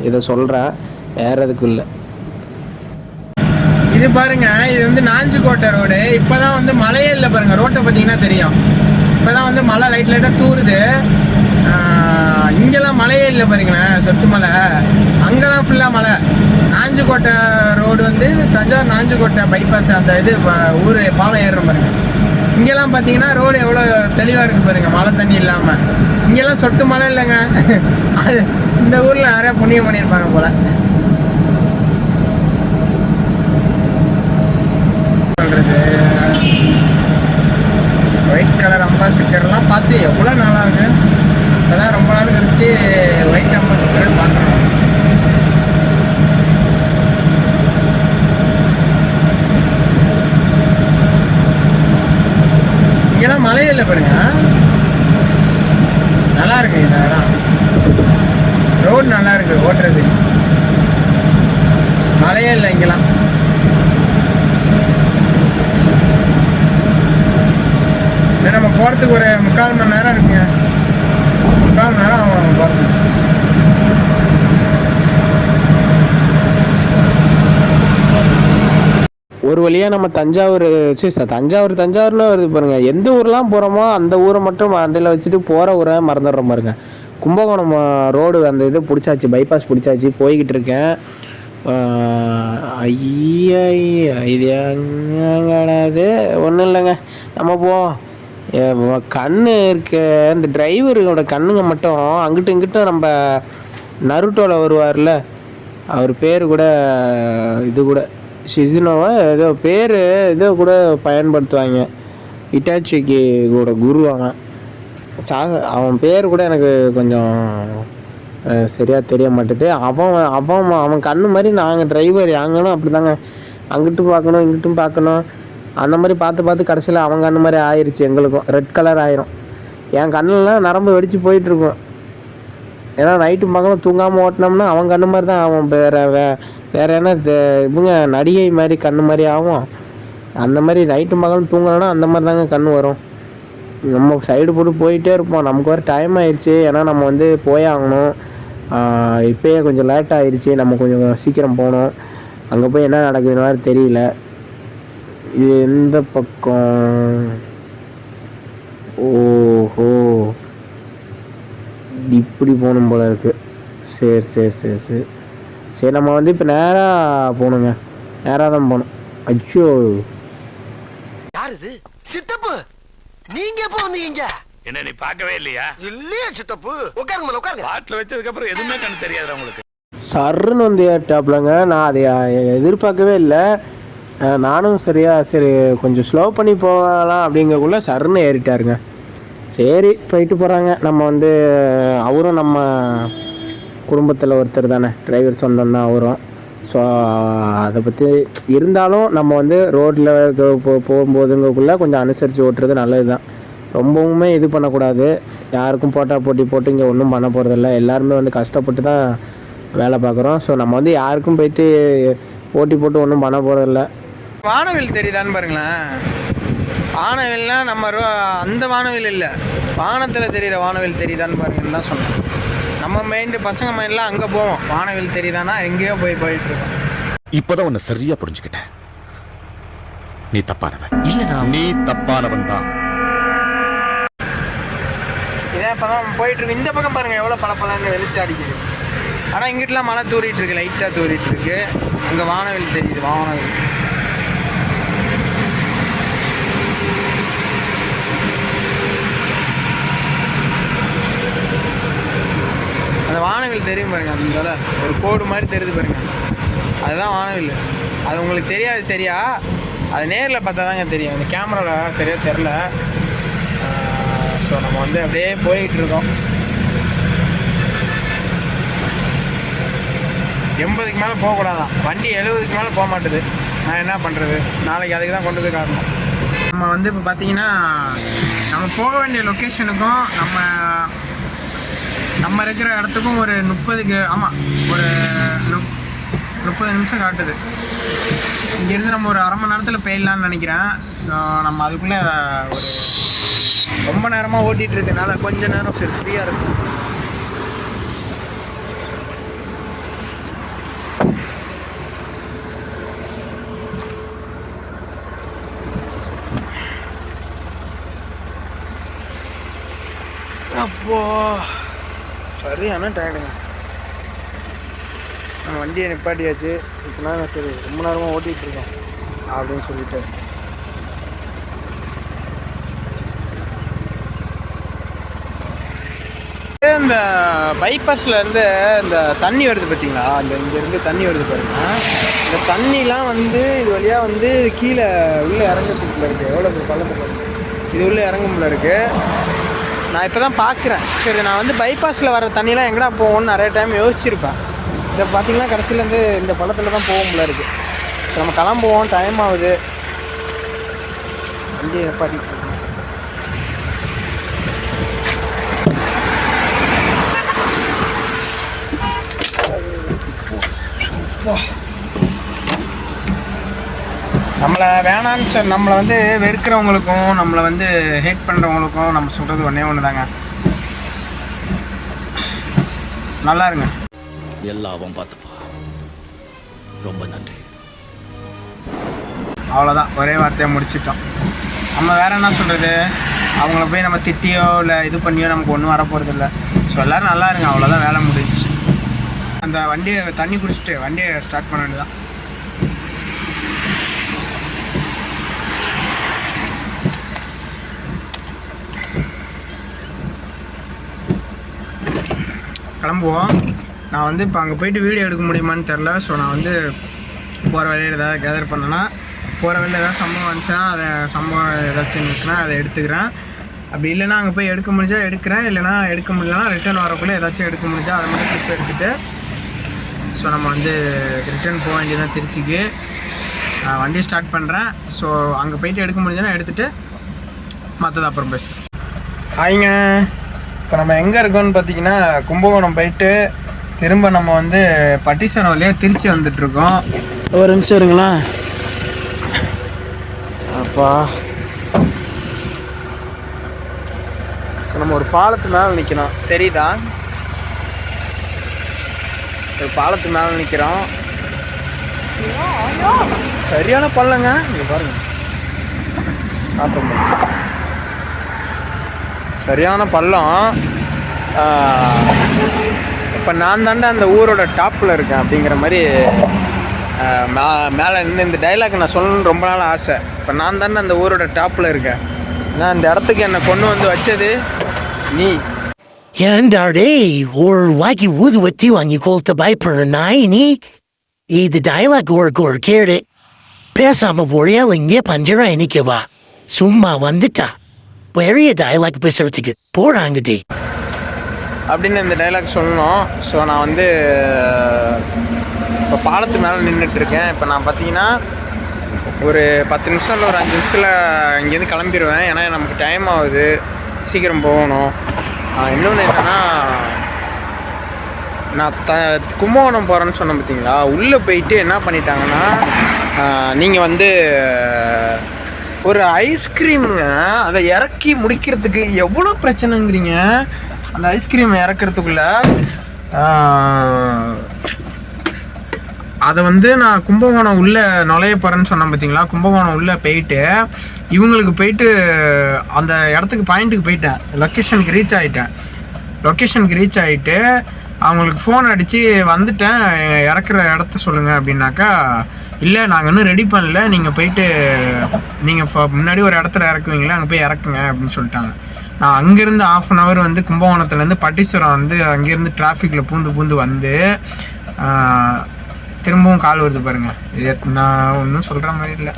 Speaker 5: இதை சொல்கிறேன், வேறு எதுக்கும் இல்லை.
Speaker 1: இது பாருங்க, இது வந்து நாஞ்சிக்கோட்டை ரோடு. இப்போ தான் வந்து மழையே இல்லை பாருங்கள், ரோட்டை பார்த்தீங்கன்னா தெரியும். இப்போ தான் வந்து மழை லைட்டாக தூருது. இங்கெல்லாம் மழையே இல்லை பாருங்களேன், சொட்டு மலை. அங்கெல்லாம் ஃபுல்லாக மழை. நாஞ்சிக்கோட்டை ரோடு வந்து தஞ்சாவூர் நாஞ்சிக்கோட்டை பைபாஸ் அந்த இது ஊர் பாலம் ஏறுற பாருங்க. இங்கெல்லாம் பார்த்தீங்கன்னா ரோடு எவ்வளோ தெளிவாக இருக்குது பாருங்கள், மழை தண்ணி இல்லாமல். இங்கெல்லாம் சொட்டு மழை இல்லைங்க. அது இந்த ஊரில் நிறையா புண்ணியம் பண்ணியிருப்பாங்க போல். சொல்கிறது ஒயிட் கலர் அம்பாசிடர்லாம் பார்த்து எவ்வளோ நல்லா இருக்கு. இப்போதான் ரொம்ப நாள் கழிச்சு ஒயிட் அம்பாசிடர் பார்க்குறோம். இங்கெல்லாம் மழையே இல்லை பாருங்க, நல்லா இருக்கு. இந்த இடம் ரோடு நல்லா இருக்கு ஓட்டுறது, மழையே இல்லை இங்கெல்லாம். நம்ம போகிறதுக்கு ஒரு 3/4 மணி நேரம் இருக்குங்க, 3/4 மணி நேரம் ஆகும் நம்ம போகிறதுக்கு.
Speaker 5: ஒரு வழியாக நம்ம தஞ்சாவூர்னு வருது பாருங்கள். எந்த ஊர்லாம் போகிறோமோ அந்த ஊரை மட்டும் மண்டையில் வச்சுட்டு போகிற ஊரை மறந்துடுற பாருங்க. கும்பகோணம் ரோடு அந்த இது பிடிச்சாச்சு, பைபாஸ் பிடிச்சாச்சு, போய்கிட்டு இருக்கேன். ஐயா இது எங்கடாது ஒன்றும் இல்லைங்க, நம்ம போவோம். கண்ணு இருக்க இந்த டிரைவரோட கண்ணுங்க மட்டும் அங்கிட்டும் இங்கிட்டும். நம்ம நருட்டோவில் வருவார்ல, அவர் பேர் கூட இது கூட ஷிசுனோவா ஏதோ பேர் ஏதோ கூட பயன்படுத்துவாங்க. இட்டாச்சிக்கு கூட குரு அவன் அவன் பேர் கூட எனக்கு கொஞ்சம் சரியாக தெரிய மாட்டேது. அவன் கண்ணு மாதிரி நாங்கள் டிரைவர் யாங்களும் அப்படி தாங்க, அங்கிட்டும் பார்க்கணும் இங்கிட்டும் பார்க்கணும். அந்த மாதிரி பார்த்து கடைசியில் அவன் கண்ணு மாதிரி ஆயிடுச்சு. எங்களுக்கும் ரெட் கலர் ஆயிரும். என் கண்ணுலாம் நரம்பு வெடித்து போயிட்டுருக்கும். ஏன்னா நைட்டும் பகலும் தூங்காமல் ஓட்டினோம்னா அவன் கண்ணு மாதிரி தான் ஆகும். வேறு என்ன இவங்க நடிகை மாதிரி கண்ணு மாதிரி ஆகும். அந்த மாதிரி நைட்டும் பகலும் தூங்கலைன்னா அந்த மாதிரி தாங்க கண் வரும். நம்ம சைடு போட்டு போயிட்டே இருப்போம். நமக்கு வர டைம் ஆயிடுச்சு, ஏன்னா நம்ம வந்து போயாகணும். இப்போயே கொஞ்சம் லேட் ஆயிடுச்சு, நம்ம கொஞ்சம் சீக்கிரம் போகணும். அங்கே போய் என்ன நடக்குதுன்னு வேறு தெரியல. இது எந்த பக்கம்? ஓஹோ, இப்படி போகணும் போல இருக்குது. சரி நம்ம வந்து இப்போ நேராக போகணுங்க, நேராக தான் போகணும். ஐயோ,
Speaker 2: யார் இது? சித்தப்பு, நீங்க எப்போ வந்தீங்க?
Speaker 6: என்ன நீ பார்க்கவே இல்லையா?
Speaker 2: இல்லையா சித்தப்பு? உட்காருங்க உட்காருங்க.
Speaker 6: பாட்டில் வச்சதுக்கு அப்புறம் எதுவுமே கண்ணு தெரியாது உங்களுக்கு.
Speaker 5: சர்ன்னு வந்து ஏற்றாப்புலங்க. நான் அதை எதிர்பார்க்கவே இல்லை. நானும் சரி கொஞ்சம் ஸ்லோ பண்ணி போகலாம் அப்படிங்கக்குள்ளே சர்ன்னு ஏறிட்டாருங்க. சரி போயிட்டு போகிறாங்க. நம்ம வந்து அவரும் நம்ம குடும்பத்தில் ஒருத்தர் தானே, டிரைவர் சொந்தம் தான் அவரும். ஸோ அதை பற்றி இருந்தாலும் நம்ம வந்து ரோட்டில் போகும்போதுங்கக்குள்ளே கொஞ்சம் அனுசரித்து ஓட்டுறது நல்லது தான். ரொம்பவுமே இது பண்ணக்கூடாது. யாருக்கும் போட்டி போட்டு இங்கே ஒன்றும் பண்ண போகிறதில்ல. எல்லாருமே வந்து கஷ்டப்பட்டு தான் வேலை பார்க்குறோம். ஸோ நம்ம வந்து யாருக்கும் போயிட்டு போட்டு ஒன்றும் பண்ண போகிறதில்ல.
Speaker 1: வானவில் தெரியுதான்னு பாருங்களேன். வானவில்னால் நம்ம அந்த வானவில் இல்லை, வானத்தில் தெரிகிற வானவில் தெரியுதான்னு பாருங்கன்னு தான் சொன்னேன். நம்ம மைண்டு பசங்க மைண்ட்லாம் அங்கே போவோம். வானவில் தெரியுதானா எங்கேயோ போயிட்டுருக்கோம்.
Speaker 3: இப்போதான் உன்னை சரியா புரிஞ்சுக்கிட்டேன். நீ தப்பானவன் இல்ல, நீ தப்பானவன் தான்.
Speaker 1: இதான் இப்போ தான் போயிட்டுருக்கு. இந்த பக்கம் பாருங்கள் எவ்வளோ பளபளன்னு வெளிச்சம் அடிக்குது. ஆனால் இங்கிட்டலாம் மழை தூரிட்டு இருக்கு, லைட்டாக தூரிட்டு இருக்கு. அங்கே வானவில் தெரியுது, வானவில். அந்த வானவில் தெரியும் பாருங்க, அந்த ஒரு கோடு மாதிரி தெரியுது பாருங்க, அதுதான் வானவில். அது உங்களுக்கு தெரியாது சரியா, அது நேரில் பார்த்தா தாங்க தெரியும். அந்த கேமராவில் சரியாக தெரில. ஸோ நம்ம வந்து அப்படியே போயிட்டுருக்கோம். 80க்கு மேலே போகக்கூடாதான், வண்டி 70க்கு மேலே போக மாட்டுது. நான் என்ன பண்ணுறது, நாளைக்கு அதுக்கு தான் கொண்டு போய் காட்டணும். நம்ம வந்து இப்போ பார்த்தீங்கன்னா நம்ம போக வேண்டிய லொக்கேஷனுக்கும் நம்ம இருக்கிற இடத்துக்கும் ஒரு 30 ஒரு 30 நிமிஷம் காட்டுது. இங்கேருந்து நம்ம ஒரு அரை மணி நேரத்தில் போயிடலான்னு நினைக்கிறேன். நம்ம அதுக்குள்ளே ஒரு ரொம்ப நேரமாக ஓட்டிகிட்டு இருக்கனால கொஞ்ச நேரம் சரி ஃப்ரீயாக இருக்கும். அப்போ சரியான டயர்டுங்க. நான் வண்டியை நிப்பாட்டியாச்சு. இப்போனா சரி ரொம்ப நேரமாக ஓட்டிகிட்டு இருக்கேன் அப்படின்னு சொல்லிட்டு இந்த பைபாஸில் இருந்து இந்த தண்ணி வருது பார்த்தீங்களா, அந்த இங்கேருந்து தண்ணி வருது பாருங்க. இந்த தண்ணிலாம் வந்து இது வழியாக வந்து கீழே உள்ளே இறங்கிறதுக்குள்ள இருக்குது. எவ்வளோ பள்ளத்துக்கு இது உள்ளே இறங்கும்ல இருக்குது. நான் இப்போ தான் பார்க்குறேன். சரி நான் வந்து பைபாஸில் வர தண்ணிலாம் எங்கடா போகும்னு நிறைய டைம் யோசிச்சிருப்பேன். இதை பார்த்தீங்கன்னா கடைசியில் வந்து இந்த பள்ளத்தில் தான் போகும்ல இருக்குது. நம்ம கிளம்புவோம், டைம் ஆகுது. வண்டியை நிப்பாட்டி நம்மளை வேணான்னு நம்மளை வந்து வெறுக்கிறவங்களுக்கும் நம்மளை வந்து ஹேட் பண்ணுறவங்களுக்கும் நம்ம சொல்கிறது ஒன்றே ஒன்று தாங்க, நல்லா இருங்க.
Speaker 3: எல்லாம் பார்த்துப்பா. ரொம்ப நன்றி.
Speaker 1: அவ்வளோதான், ஒரே வார்த்தையாக முடிச்சிட்டோம். நம்ம வேறு என்ன சொல்கிறது, அவங்கள போய் நம்ம திட்டியோ இல்லை இது பண்ணியோ நமக்கு ஒன்றும் வரப்போகிறது இல்லை. ஸோ எல்லோரும் நல்லா இருங்க, அவ்வளோதான், வேலை முடிஞ்சிச்சு. அந்த வண்டியை தண்ணி குடிச்சிட்டு வண்டியை ஸ்டார்ட் பண்ண வேண்டியதான். கிளம்புவோம். நான் வந்து இப்போ அங்கே போயிட்டு வீடியோ எடுக்க முடியுமான்னு தெரில. ஸோ நான் வந்து போகிற வழியில் ஏதாவது கேதர் பண்ணேன்னா, போகிற வழியில் ஏதாவது சம்பவம் வந்துச்சுன்னா அதை சம்பவம் ஏதாச்சும் இருக்குன்னா அதை எடுத்துக்கிறேன். அப்படி இல்லைன்னா அங்கே போய் எடுக்க முடிஞ்சா எடுக்கிறேன், இல்லைனா எடுக்க முடியலன்னா ரிட்டர்ன் வரக்குள்ளே ஏதாச்சும் எடுக்க முடிஞ்சா அதை மட்டும் கிளிப் எடுத்துகிட்டு ஸோ நம்ம வந்து ரிட்டர்ன் போக வேண்டியதான் திருச்சிக்கு. வண்டியை ஸ்டார்ட் பண்ணுறேன். ஸோ அங்கே போயிட்டு எடுக்க முடிஞ்சதுன்னா எடுத்துகிட்டு மற்றது அப்புறம் பேசுகிறேன். ஆயிங்க, இப்போ நம்ம எங்கே இருக்கோம்னு பார்த்தீங்கன்னா கும்பகோணம் போயிட்டு திரும்ப நம்ம வந்து பட்டிச்சரம் வழியாக திருச்சி வந்துட்டுருக்கோம். ஒரு நிமிஷம் இருங்களா. அப்பா நம்ம ஒரு பாலத்து மேலே நிற்கிறோம், தெரியுதா? ஒரு பாலத்து மேலே நிற்கிறோம். சரியான பள்ளங்க, இங்கே பாருங்க, காட்டுறோம். சரியான பள்ளம். இப்போ நான் தாண்டா அந்த ஊரோட டாப்பில் இருக்கேன் அப்படிங்கிற மாதிரி மேலே நின்று இந்த டைலாக் நான் சொல்லணும்னு ரொம்ப நாள் ஆசை. இப்போ நான் தாண்டா அந்த ஊரோட டாப்பில் இருக்கேன். நான் இந்த இடத்துக்கு என்னை கொண்டு வந்து வச்சது நீ.
Speaker 7: ஏண்டா டேய், ஒரு வாக்கி ஊதுவத்தி வாங்கி கொளுத்த பயப்படுற நாய் நீ. இது டைலாக் ஒரு கேடு. பேசாம போறியா இங்கே பஞ்சரா நிக்கவா? சும்மா வந்துட்டா பெரிய டைலாக் பேசுறதுக்கு போறாங்கடி
Speaker 1: அப்படின்னு இந்த டைலாக் சொல்லணும். ஸோ நான் வந்து இப்போ பாலத்து மேலே நின்றுட்டுருக்கேன். இப்போ நான் பார்த்தீங்கன்னா ஒரு 10 நிமிஷம் இல்லை ஒரு 5 நிமிஷத்தில் இங்கேருந்து கிளம்பிடுவேன். ஏன்னா நமக்கு டைம் ஆகுது, சீக்கிரம் போகணும். இன்னொன்று என்னென்னா, நான் கும்பகோணம் போகிறேன்னு சொன்னேன் பார்த்தீங்களா, உள்ளே போயிட்டு என்ன பண்ணிட்டாங்கன்னா, நீங்கள் வந்து ஒரு ஐஸ்கிரீமுங்க அதை இறக்கி முடிக்கிறதுக்கு எவ்வளோ பிரச்சனைங்கிறீங்க. அந்த ஐஸ்கிரீமை இறக்கிறதுக்குள்ள அதை வந்து நான் கும்பகோணம் உள்ளே நுழைய போகிறேன்னு சொன்னேன் பார்த்தீங்களா, கும்பகோணம் உள்ளே போயிட்டு இவங்களுக்கு போயிட்டு அந்த இடத்துக்கு பாயிண்ட்டுக்கு போயிட்டேன். லொக்கேஷனுக்கு ரீச் ஆகிட்டு அவங்களுக்கு ஃபோன் அடித்து வந்துட்டேன், இறக்குற இடத்த சொல்லுங்கள் அப்படின்னாக்கா, இல்லை நாங்கள் இன்னும் ரெடி பண்ணல, நீங்கள் போயிட்டு நீங்கள் முன்னாடி ஒரு இடத்துல இறக்குவீங்களா, அங்கே போய் இறக்குங்க அப்படின்னு சொல்லிட்டாங்க. நான் அங்கேருந்து 1/2 hour வந்து கும்பகோணத்துலேருந்து பட்டிச்சரம் வந்து அங்கேருந்து டிராஃபிக்கில் பூந்து வந்து திரும்பவும் கால் வருது பாருங்கள். இது நான் ஒன்றும் சொல்கிற மாதிரி இல்லை.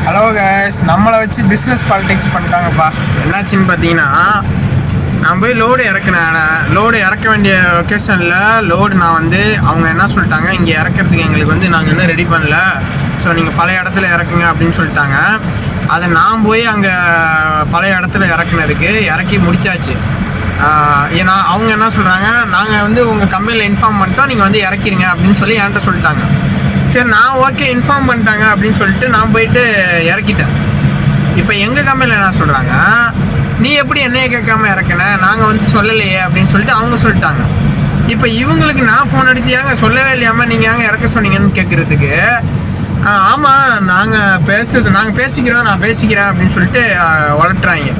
Speaker 1: ஹலோ கைஸ், நம்மளை வச்சு பிஸ்னஸ் பாலிடிக்ஸ் பண்ணிட்டாங்கப்பா. என்னாச்சுன்னு பார்த்தீங்கன்னா, நான் போய் லோடு இறக்க வேண்டிய லொக்கேஷனில் நான் வந்து அவங்க என்ன சொல்லிட்டாங்க, இங்கே இறக்கிறதுக்கு எங்களுக்கு வந்து நாங்கள் இன்னும் ரெடி பண்ணல, ஸோ நீங்கள் பழைய இடத்துல இறக்குங்க அப்படின்னு சொல்லிட்டாங்க. அதை நான் போய் அங்கே பழைய இடத்துல இறக்கி முடிச்சாச்சு. ஏன்னா அவங்க என்ன சொல்கிறாங்க, நாங்கள் வந்து உங்கள் கம்பெனியில் இன்ஃபார்ம் பண்ணிட்டோம், நீங்கள் வந்து இறக்கிடுங்க அப்படின்னு சொல்லி என்கிட்ட சொல்லிட்டாங்க. சரி, நான் ஓகே இன்ஃபார்ம் பண்ணிட்டாங்க அப்படின்னு சொல்லிட்டு நான் போயிட்டு இறக்கிட்டேன். இப்போ எங்கள் கம்பெனியில் என்ன சொல்கிறாங்க, நீ எப்படி என்னைய கேட்காம இறக்குன, நாங்கள் வந்து சொல்லலையே அப்படின்னு சொல்லிட்டு அவங்க சொல்லிட்டாங்க. இப்போ இவங்களுக்கு நான் ஃபோன் அடிச்சு ஏங்க சொல்லவே இல்லையாமல் நீங்கள் ஏங்க இறக்க சொன்னீங்கன்னு கேட்குறதுக்கு, ஆமாம் நாங்கள் பேசிக்கிறோம், நான் பேசிக்கிறேன் அப்படின்னு சொல்லிட்டு வளர்ட்டுறாங்க.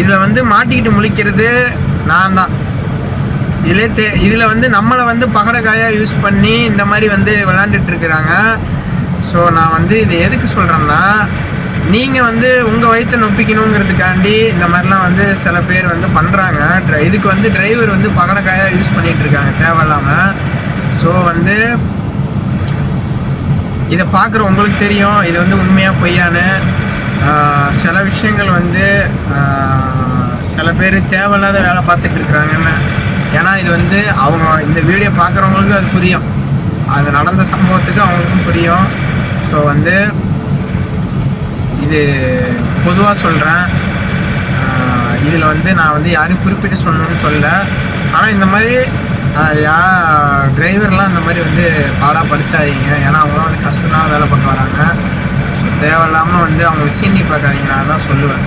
Speaker 1: இதில் வந்து மாட்டிக்கிட்டு முழிக்கிறது நான் தான். இதில் வந்து நம்மளை வந்து பகடக்காயாக யூஸ் பண்ணி இந்த மாதிரி வந்து விளாண்டுட்டு இருக்கிறாங்க. ஸோ நான் வந்து இது எதுக்கு சொல்கிறேன்னா, நீங்கள் வந்து உங்கள் வயிற்றை நொப்பிக்கணுங்கிறதுக்காண்டி இந்த மாதிரிலாம் வந்து சில பேர் வந்து பண்ணுறாங்க. இதுக்கு வந்து டிரைவர் வந்து பகடக்காயாக யூஸ் பண்ணிகிட்டு இருக்காங்க தேவையில்லாமல். ஸோ வந்து இதை பார்க்குற உங்களுக்கு தெரியும் இது வந்து உண்மையாக பொய்யான்னு. சில விஷயங்கள் வந்து சில பேர் தேவையில்லாத வேலை பார்த்துட்டு இருக்கிறாங்கன்னு. ஏன்னா இது வந்து அவங்க இந்த வீடியோ பார்க்குறவங்களுக்கு அது புரியும், அது நடந்த சம்பவத்துக்கு அவங்களுக்கும் புரியும். ஸோ வந்து இது பொதுவாக சொல்கிறேன். இதில் வந்து நான் வந்து யாரையும் குறிப்பிட்டு சொல்லணும்னு சொல்லல. ஆனால் இந்த மாதிரி டிரைவர்லாம் இந்த மாதிரி வந்து பாடாப்படுத்தாதீங்க. ஏன்னா அவங்களாம் வந்து கஷ்டம்தான் வேலை பண்ண வராங்க. ஸோ தேவையில்லாமல் வந்து அவங்க சீண்டி பார்க்காதீங்க, நான் தான் சொல்லுவேன்.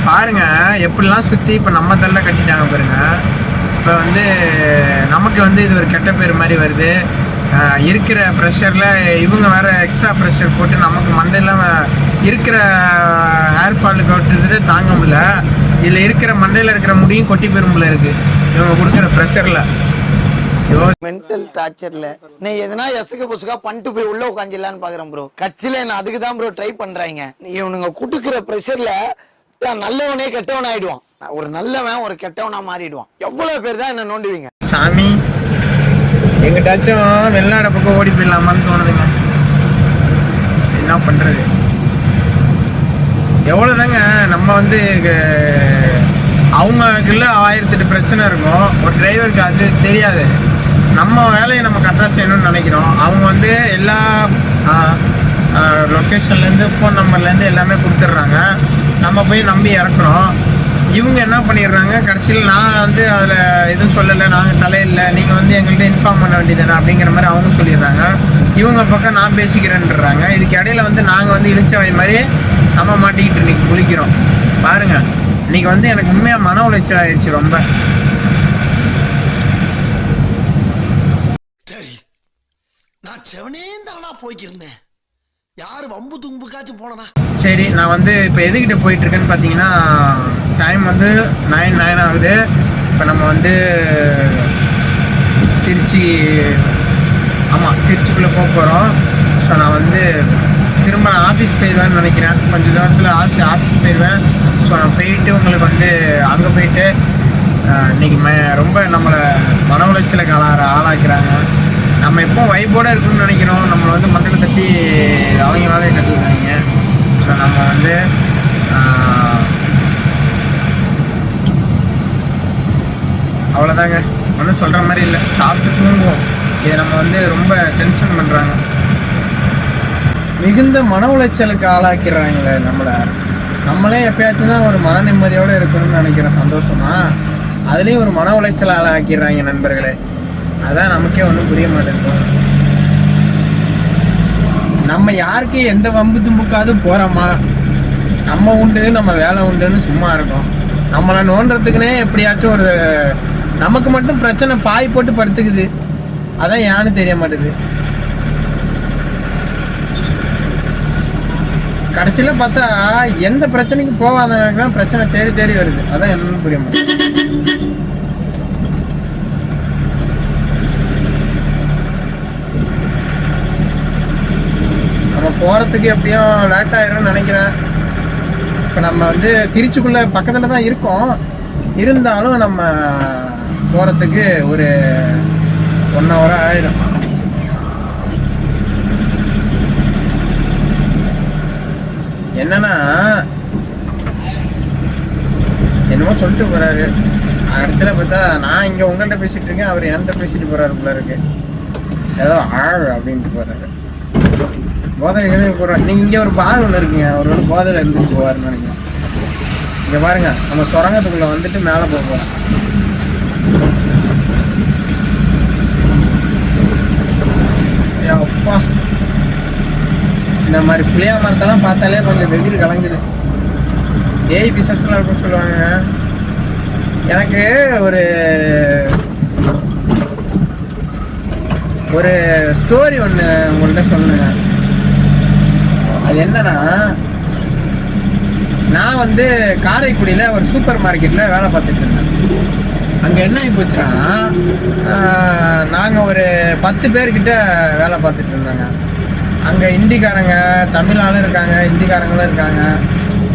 Speaker 1: பாருங்கள் எப்படிலாம் சுற்றி இப்போ நம்ம தள்ள கட்டிட்டாங்க பாருங்கள். இப்போ வந்து நமக்கு வந்து இது ஒரு கெட்ட பேர் மாதிரி வருது. இருக்கிற ப்ரெஷரில் இவங்க வேறு எக்ஸ்ட்ரா ப்ரெஷர் போட்டு நமக்கு மண்டையில் இருக்கிற ஹேர் ஃபாலு கொட்டுறது தாங்க முடியல. இதில் இருக்கிற மண்டையில் இருக்கிற முடியும் கொட்டி பெரும்பில் இருக்குது இவங்க கொடுக்குற ப்ரெஷரில்.
Speaker 8: மென்டல் டார்ச்சர்ல நீ எதனா எசுக்கு புசுக்கா பண்ணிட்டு போய் உள்ள உட்காந்துலான்னு பாக்குறேன் ப்ரோ. கட்சியில நான் அதுக்கு தான் ப்ரோ ட்ரை பண்றாங்க. இவனுங்க குடுக்குற ப்ரெஷர்ல நல்லவனே கெட்டவன் ஆயிடுவான். ஒரு நல்லவன் ஒரு கெட்டவனா மாறிடுவான். எவ்வளவு பேர் தான் என்ன நோண்டுவீங்க
Speaker 1: சாமி. எங்கிட்டாச்சும் வெளிநாட பக்கம் ஓடி போயிடலாமான்னு தோணுதுங்க. என்ன பண்ணுறது, எவ்வளோதாங்க நம்ம வந்து அவங்களுக்குள்ள 1008 பிரச்சனை இருக்கும். ஒரு டிரைவருக்கு அது தெரியாது. நம்ம வேலையை நம்ம கரெக்டாக செய்யணும்னு நினைக்கிறோம். அவங்க வந்து எல்லா லொக்கேஷன்லேருந்து ஃபோன் நம்பர்லேருந்து எல்லாமே கொடுத்துட்றாங்க. நம்ம போய் நம்பி இறக்குறோம். இவங்க என்ன பண்ணிடுறாங்க, கடைசியில் நான் வந்து அதில் எதுவும் சொல்லலை, நாங்கள் தலையில்லை, நீங்கள் வந்து எங்கள்கிட்ட இன்ஃபார்ம் பண்ண வேண்டியதுதானே அப்படிங்கிற மாதிரி அவங்க சொல்லிடுறாங்க. இவங்க பக்கம் நான் பேசிக்கிறேன்றாங்க. இதுக்கு இடையில வந்து நாங்கள் வந்து இழிச்சவை மாதிரி நம்ம மாட்டிக்கிட்டு இன்றைக்கி குளிக்கிறோம். பாருங்கள், இன்றைக்கி வந்து எனக்கு உண்மையாக மன உளைச்சல் ஆயிடுச்சு ரொம்ப.
Speaker 2: சரி, நான் செவனேந்தானா போய்க்கிருந்தேன். யாரு வம்பு தும்புக்காச்சும் போனனா?
Speaker 1: சரி, நான் வந்து இப்போ எதுக்கிட்ட போயிட்டுருக்கேன்னு பார்த்தீங்கன்னா, டைம் வந்து 9 ஆகுது. இப்போ நம்ம வந்து திருச்சிக்குள்ளே போக போகிறோம். ஸோ நான் வந்து திரும்ப நான் ஆஃபீஸ் போயிடுவேன்னு நினைக்கிறேன். கொஞ்சம் தூரத்தில் ஆஃபீஸ் போயிடுவேன். ஸோ நான் போயிட்டு உங்களுக்கு வந்து அங்கே போயிட்டு இன்றைக்கி ரொம்ப நம்மளை மன உளைச்சலுக்கு ஆளாக்கிறாங்க. நம்ம எப்போ வைப்போடு இருக்குன்னு நினைக்கிறோம். நம்மளை வந்து மக்களை தட்டி அவங்க வேலையை கற்றுக்கிறாங்க. ஸோ நம்ம வந்து அவ்வளோதாங்க, ஒன்றும் சொல்கிற மாதிரி இல்லை. சாப்பிட்டு தூங்குவோம். இதை நம்ம வந்து ரொம்ப டென்ஷன் பண்ணுறாங்க. மிகுந்த மன உளைச்சலுக்கு ஆளாக்கிறாங்களே நம்மளே எப்பயாச்சும் தான் ஒரு மன நிம்மதியோடு இருக்கணும்னு நினைக்கிறேன், சந்தோஷமா. அதுலேயும் ஒரு மன உளைச்சல் ஆளாக்கிறாங்க நண்பர்களே. அதான் நமக்கே ஒன்றும் புரிய மாட்டேங்குது. நம்ம யாருக்கு எந்த வம்பு தும்புக்காவது போகிறோமா, நம்ம உண்டு நம்ம வேலை உண்டுன்னு சும்மா இருக்கோம். நம்மளை நோண்டுறதுக்குன்னே எப்படியாச்சும் ஒரு நமக்கு மட்டும் பிரச்சனை பாய் போட்டு படுத்துக்குது. அதான் யான்னு தெரிய மாட்டேது. கடைசியில் பார்த்தா எந்த பிரச்சனைக்கு போகாதவங்களுக்கு தான் பிரச்சனை தேடி வருது. அதான் என்னன்னு புரிய மாட்டேங்குது. நம்ம போகிறதுக்கு எப்படியும் லேட் ஆயிரும்னு நினைக்கிறேன். இப்போ நம்ம வந்து திருச்சிக்குள்ளே பக்கத்தில் தான் இருக்கோம். இருந்தாலும் நம்ம போகிறதுக்கு ஒரு 1 hour ஆகிடும். என்னன்னா என்னமோ சொல்லிட்டு போகிறாரு. கடைசியில் பார்த்தா நான் இங்கே உங்கள்கிட்ட பேசிகிட்டு இருக்கேன், அவர் என்கிட்ட பேசிட்டு போகிறாரு போல இருக்கு. ஏதோ அப்படின்ட்டு போகிறாரு. போதை போடுறோம். நீங்கள் இங்கே ஒரு பார் ஒன்று இருக்குங்க, அவர் வந்து போதையில் இருந்துட்டு போவார்னு நினைக்கிறேன். இங்கே பாருங்க, நம்ம சுரங்கத்துக்குள்ளே வந்துட்டு மேலே போக போகிறோம். அப்பா, இந்த மாதிரி புளியா மரத்தெல்லாம் பார்த்தாலே கொஞ்சம் வெயில் கலங்குது. ஏய் பிசாசுலாம் இருக்குன்னு சொல்லுவாங்க. எனக்கு ஒரு ஸ்டோரி ஒன்று உங்கள்கிட்ட சொல்லுங்க. அது என்னன்னா, நான் வந்து காரைக்குடியில் ஒரு சூப்பர் மார்க்கெட்டில் வேலை பார்த்துட்டு இருந்தேன். அங்கே என்ன ஆகி போச்சுன்னா, நாங்கள் ஒரு 10 பேர்கிட்ட வேலை பார்த்துட்டு இருந்தாங்க. அங்கே ஹிந்திக்காரங்க, தமிழ் ஆளும் இருக்காங்க, ஹிந்திக்காரங்களும் இருக்காங்க.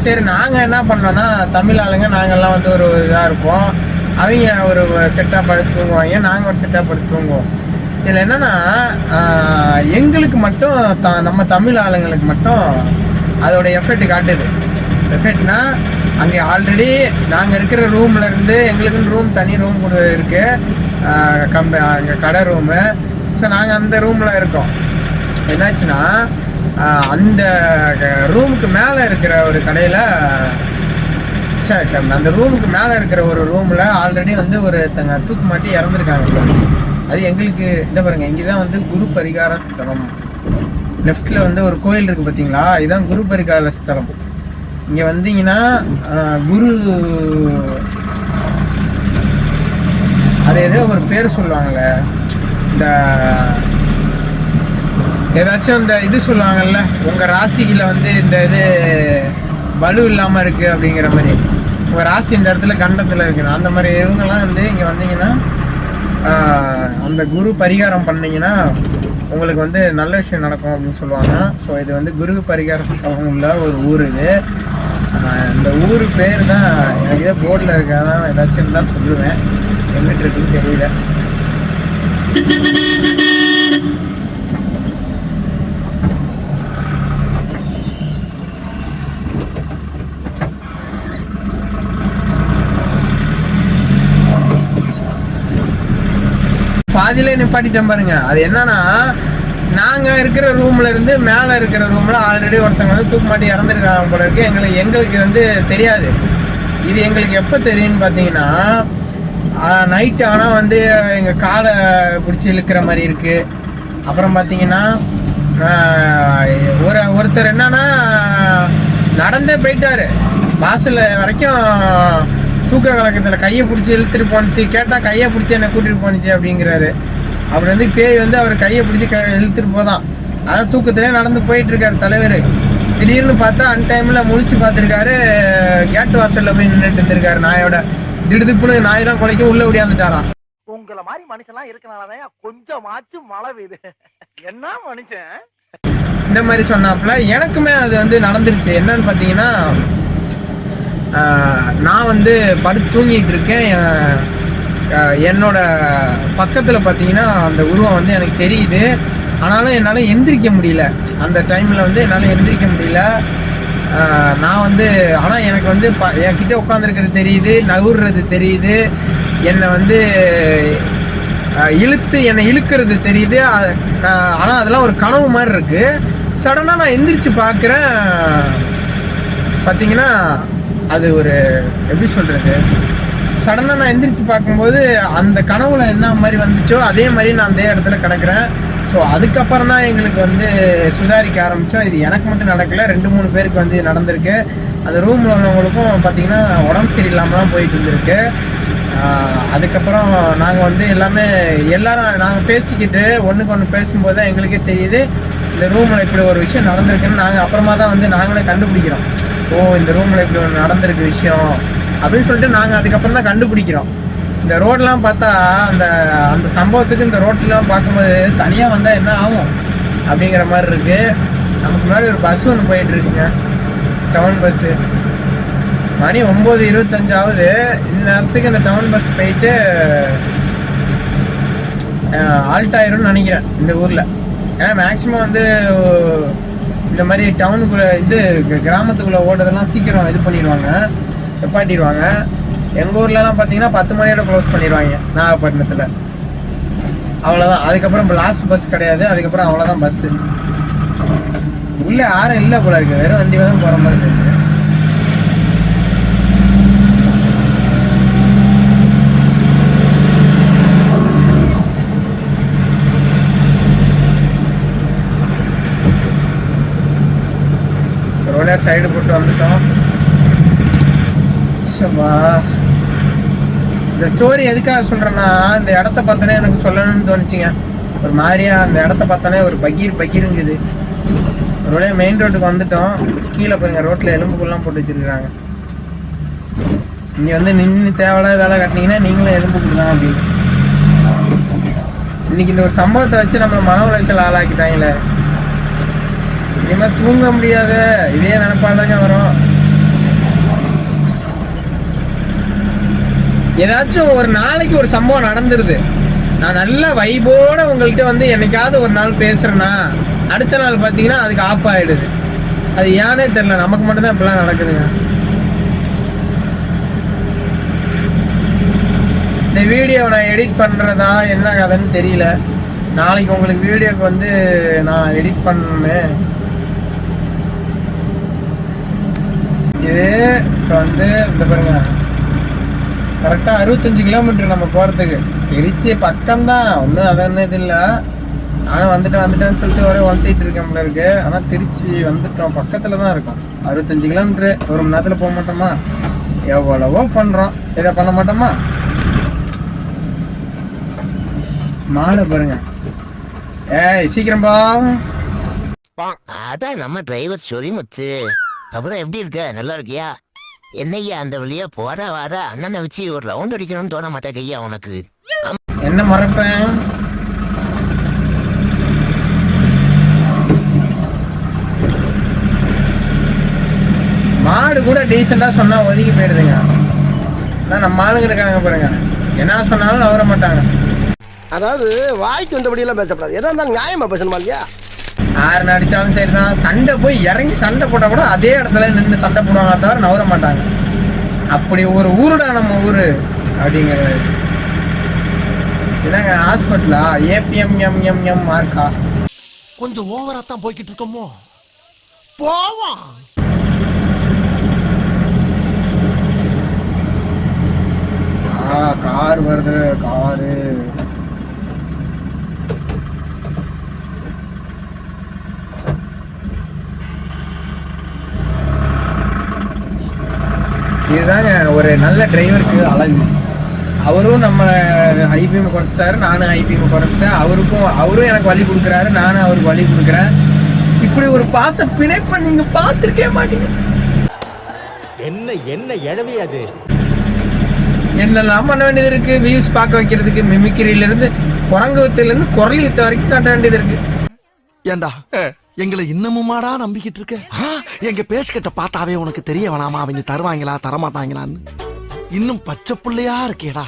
Speaker 1: சரி, நாங்கள் என்ன பண்ணோன்னா, தமிழ் ஆளுங்க நாங்கள்லாம் வந்து ஒரு இதாக இருப்போம். அவங்க ஒரு செட்டாக படுத்து தூங்குவாங்க, நாங்கள் ஒரு செட்டாக படுத்து தூங்குவோம். இதில் என்னென்னா, எங்களுக்கு மட்டும் நம்ம தமிழ் ஆளுங்களுக்கு மட்டும் அதோட எஃபெக்ட் காட்டுது. எஃபெக்ட்னா, அங்கே ஆல்ரெடி நாங்கள் இருக்கிற ரூம்லேருந்து எங்களுக்குன்னு ரூம், தனி ரூம் கூட இருக்குது, அங்கே கடை ரூமு. ஸோ நாங்கள் அந்த ரூமில் இருக்கோம். என்னாச்சுன்னா, அந்த ரூமுக்கு மேலே இருக்கிற ஒரு கடையில், அந்த ரூமுக்கு மேலே இருக்கிற ஒரு ரூமில் ஆல்ரெடி வந்து ஒருத்தங்க தூக்கு மாட்டி இறந்துருக்காங்க. அது எங்களுக்கு இந்த பாருங்க, இங்கே தான் வந்து குரு பரிகார ஸ்தலம். லெஃப்டில் வந்து ஒரு கோயில் இருக்குது பார்த்தீங்களா, இதுதான் குரு பரிகார ஸ்தலம். இங்கே வந்தீங்கன்னா குரு, அது ஏதோ ஒரு பேர் சொல்லுவாங்கள்ல, இந்த ஏதாச்சும் இந்த இது சொல்லுவாங்கல்ல, உங்கள் ராசியில் வந்து இந்த இது பலு இல்லாமல் இருக்குது அப்படிங்கிற மாதிரி, உங்கள் ராசி இந்த இடத்துல கண்டத்தில் இருக்குது. அந்த மாதிரி இவங்கெல்லாம் வந்து இங்கே வந்தீங்கன்னா அந்த குரு பரிகாரம் பண்ணிங்கன்னா உங்களுக்கு வந்து நல்ல விஷயம் நடக்கும் அப்படின்னு சொல்லுவாங்க. ஸோ இது வந்து குரு பரிகாரம் உள்ள ஒரு ஊர். இது இந்த ஊர் பேர் தான் எனக்கு ஏதோ போர்டில் இருக்காதான், ஏதாச்சும் தான் சொல்லுவேன், எங்கிட்ட இருக்குன்னு தெரியல. பாதியிலே நிப்பாட்டிட்டேன் பாருங்க. அது என்னன்னா, நாங்கள் இருக்கிற ரூம்ல இருந்து மேலே இருக்கிற ரூமில் ஆல்ரெடி ஒருத்தவங்க வந்து தூக்கு மாட்டி இறந்துருக்காங்க போல இருக்கு. எங்களுக்கு வந்து தெரியாது. இது எங்களுக்கு எப்போ தெரியும்னு பார்த்தீங்கன்னா, நைட்டு ஆனால் வந்து எங்கள் காலை பிடிச்சி இழுக்கிற மாதிரி இருக்குது. அப்புறம் பார்த்தீங்கன்னா, ஒருத்தர் என்னன்னா நடந்தே போயிட்டார், வாசல் வரைக்கும் தூக்க கலக்கத்தில் கையை பிடிச்சி இழுத்துட்டு போனுச்சு. கேட்டால் கையை பிடிச்சி என்னை கூட்டிகிட்டு போனுச்சு அப்படிங்கிறாரு. அப்படி வந்து பேய் வந்து அவர் கையை பிடிச்சி இழுத்துட்டு போதான். அதான் தூக்கத்திலே நடந்து போயிட்டுருக்காரு தலைவர். திடீர்னு பார்த்தா அன்டைமில் முழிச்சு பார்த்துருக்காரு, கேட்டு வாசலில் போய் நின்றுட்டு இருந்திருக்காரு நாயோட. திடுதிப்புன்னு நாயெல்லாம் குலைக்க உள்ளே ஓடியாந்துட்டாராம்.
Speaker 2: உங்களை மாதிரி மனுஷன்லாம் இருக்கனாலதான் கொஞ்சமாச்சும் மழை பெய்யுது. என்ன மனுஷன்
Speaker 1: இந்த மாதிரி சொன்னாப்புல எனக்குமே அது வந்து நடந்துருச்சு. என்னன்னு பார்த்தீங்கன்னா, நான் வந்து படுத்து தூங்கிட்டு இருக்கேன். என்னோட பக்கத்தில் பார்த்தீங்கன்னா அந்த உருவம் வந்து எனக்கு தெரியுது. ஆனாலும் என்னால் எந்திரிக்க முடியல. அந்த டைமில் வந்து என்னால் எந்திரிக்க முடியல. நான் வந்து ஆனால் எனக்கு வந்து என்கிட்ட உட்காந்துருக்கிறது தெரியுது, நகுறது தெரியுது, என்னை வந்து என்னை இழுக்கிறது தெரியுது. ஆனால் அதெல்லாம் ஒரு கனவு மாதிரி இருக்குது. சடனாக நான் எந்திரிச்சு பார்க்குறேன். பார்த்தீங்கன்னா அது ஒரு எப்படி சொல்கிறது, சடனாக நான் எந்திரிச்சு பார்க்கும்போது அந்த கனவுல என்ன மாதிரி வந்துச்சோ அதே மாதிரி நான் அதே இடத்துல கிடக்கிறேன். ஸோ அதுக்கப்புறம் தான் எங்களுக்கு வந்து சுதாரிக்க ஆரம்பித்தோம். இது எனக்கு மட்டும் நடக்கலை, 2-3 பேருக்கு வந்து நடந்திருக்கு. அந்த ரூமில் உள்ளவங்களுக்கும் பார்த்திங்கன்னா உடம்பு சரியில்லாமல் தான் போயிட்டு இருந்திருக்கு. அதுக்கப்புறம் நாங்கள் வந்து எல்லோரும் நாங்கள் பேசிக்கிட்டு ஒன்றுக்கு ஒன்று பேசும்போது தான் எங்களுக்கே தெரியுது இந்த ரூமில் இப்படி ஒரு விஷயம் நடந்திருக்குன்னு. நாங்கள் அப்புறமா தான் வந்து நாங்களே கண்டுபிடிக்கிறோம், ஓ இந்த ரூமில் இப்படி ஒன்று நடந்திருக்கு விஷயம் அப்படின்னு சொல்லிட்டு நாங்கள் அதுக்கப்புறம் தான் கண்டுபிடிக்கிறோம். இந்த ரோடெலாம் பார்த்தா அந்த சம்பவத்துக்கு இந்த ரோட்லாம் பார்க்கும்போது தனியாக வந்தால் என்ன ஆகும் அப்படிங்கிற மாதிரி இருக்குது. நமக்கு முன்னாடி ஒரு பஸ் ஒன்று போயிட்டுருக்குங்க, டவுன் பஸ்ஸு. மணி 9:25 ஆகுது. இந்த நேரத்துக்கு இந்த டவுன் பஸ் போயிட்டு ஆல்ட் ஆயிரும்னு நினைக்கிறேன் இந்த ஊரில். ஏன்னா மேக்ஸிமம் வந்து இந்த மாதிரி டவுனுக்குள்ளே கிராமத்துக்குள்ளே ஓடுறதெல்லாம் சீக்கிரம் இது பண்ணிடுவாங்க, நிப்பாட்டிடுவாங்க. எங்கள் ஊர்லலாம் பார்த்தீங்கன்னா 10 மணியோட க்ளோஸ் பண்ணிடுவாங்க நாகப்பட்டினத்தில். அவ்வளோதான். அதுக்கப்புறம் லாஸ்ட் பஸ் கிடையாது. அதுக்கப்புறம் அவ்வளோதான் பஸ்ஸு. உள்ளே யாரும் இல்லை போல இருக்குது, வெறும் வண்டி தான் போகிற மாதிரி இருக்குது. ரோடே சைடு போட்டு வந்துட்டோம். சபா இந்த ஸ்டோரி எதுக்காக சொல்கிறேன்னா, இந்த இடத்த பார்த்தோன்னே எனக்கு சொல்லணும்னு தோணுச்சுங்க. ஒரு மாதிரியா அந்த இடத்த பார்த்தோன்னே ஒரு பகீருங்குது. ஒரு வழியா மெயின் ரோட்டுக்கு வந்துட்டோம். கீழே பாருங்க, ரோட்டில் எலும்புக்குள்ளாம் போட்டு வச்சுருக்குறாங்க. இங்கே வந்து நின்று தேவையில்லாத வேலை கட்டினீங்கன்னா நீங்களும் எலும்புக்குள் தான் அப்படின்னு. இன்னைக்கு இந்த ஒரு சம்பவத்தை வச்சு நம்மளை மன உளைச்சல் ஆளாக்கிட்டாங்களே. இனிமேல் தூங்க முடியாத இதே நினைப்பாதாங்க வரும். ஏதாச்சும் ஒரு நாளைக்கு ஒரு சம்பவம் நடந்துருது, நான் நல்ல வைபோட உங்கள்கிட்ட வந்து என்னைக்காவது ஒரு நாள் பேசுறேன்னா அடுத்த நாள் பார்த்தீங்கன்னா அதுக்கு ஆஃப் ஆகிடுது. அது ஏன்னே தெரியல, நமக்கு மட்டும்தான் இப்படிலாம் நடக்குதுங்க. இந்த வீடியோவை நான் எடிட் பண்ணுறதா என்ன கதைன்னு தெரியல. நாளைக்கு உங்களுக்கு வீடியோக்கு வந்து நான் எடிட் பண்ணேன். இது இப்போ வந்து இந்த பாருங்க, கரெக்டாக 65 கிலோமீட்டர் நம்ம போகிறதுக்கு. திருச்சி பக்கம்தான், ஒன்றும் அதொன்னும் இது இல்லை. ஆனால் வந்துட்டேன்னு சொல்லிட்டு ஒரே வளர்த்திட்டு இருக்கேன் இருக்கு. ஆனால் திருச்சி வந்துட்டோம், பக்கத்தில் தான் இருக்கும். 65 கிலோமீட்ரு, ஒரு மணி நேரத்தில் போக மாட்டோமா? எவ்வளவோ பண்ணுறோம், இதை பண்ண மாட்டோமா? மாலை பாருங்க. ஏய் சீக்கிரம் பா.
Speaker 9: அதான் நம்ம டிரைவர் சொரிமுத்து. அப்புறம் எப்படி இருக்க? நல்லா இருக்கியா? என்னையா அந்த வழியா போற வார அண்ணனை வச்சு ஒரு ரவுண்ட் அடிக்கணும்னு தோண மாட்டேன் ஐயா உனக்கு?
Speaker 1: என்ன மறப்பேன்? மாடு கூட டீசெண்டா சொன்னா ஒதுக்கி போயிடுதுங்க. நம்ம ஆளுங்க இருக்காங்க பாருங்க, என்ன சொன்னாலும் நவர மாட்டாங்க.
Speaker 2: அதாவது வாய்க்கு வந்தபடியெல்லாம் பேசப்படாது. எதா இருந்தாலும் நியாயமா பேசணுமா இல்லையா?
Speaker 1: ஆறு அடிச்சாலும் சரிதான். சண்டை போய் இறங்கி சண்டை போட்டால் கூட அதே இடத்துல நின்று சண்டை போடுவாங்க, தவிர நவர மாட்டாங்க. அப்படி ஒரு ஊருடா நம்ம ஊரு அப்படிங்கிறது. இதாங்க ஹாஸ்பிட்டலா? APMMM மார்க்கா?
Speaker 3: கொஞ்சம் ஓவரா தான் போய்கிட்டு இருக்கோமோ. போவோம்.
Speaker 1: கார் வருது, காரு. இதுதாங்க ஒரு நல்ல டிரைவருக்கு அழகு. அவரும் நம்ம ஐபிஎம் குறைச்சிட்டாரு, நானும் ஐபிஎம் குறைச்சிட்டேன். அவரும் எனக்கு வழி கொடுக்குறாரு, நானும் அவருக்கு வழி கொடுக்குறேன். இப்படி ஒரு பாச பிணைப்பை நீங்க பார்த்துருக்கே மாட்டீங்க.
Speaker 6: என்ன எழவி அது?
Speaker 1: என்னெல்லாம் பண்ண வேண்டியது இருக்கு வியூஸ் பார்க்க வைக்கிறதுக்கு. மிமிக்கிரியிலேருந்து குரங்கு வித்திலேருந்து குரலி வித்த வரைக்கும் காட்ட வேண்டியது இருக்கு.
Speaker 10: ஏண்டா எங்களை இன்னமுமாடா நம்பிக்கிட்டு இருக்க? எங்க பேசிக்கிட்ட பார்த்தாவே உனக்கு தெரிய வேணாமா அவங்க தருவாங்களா தரமாட்டாங்களான்னு? இன்னும் பச்சை பிள்ளையா இருக்கேடா.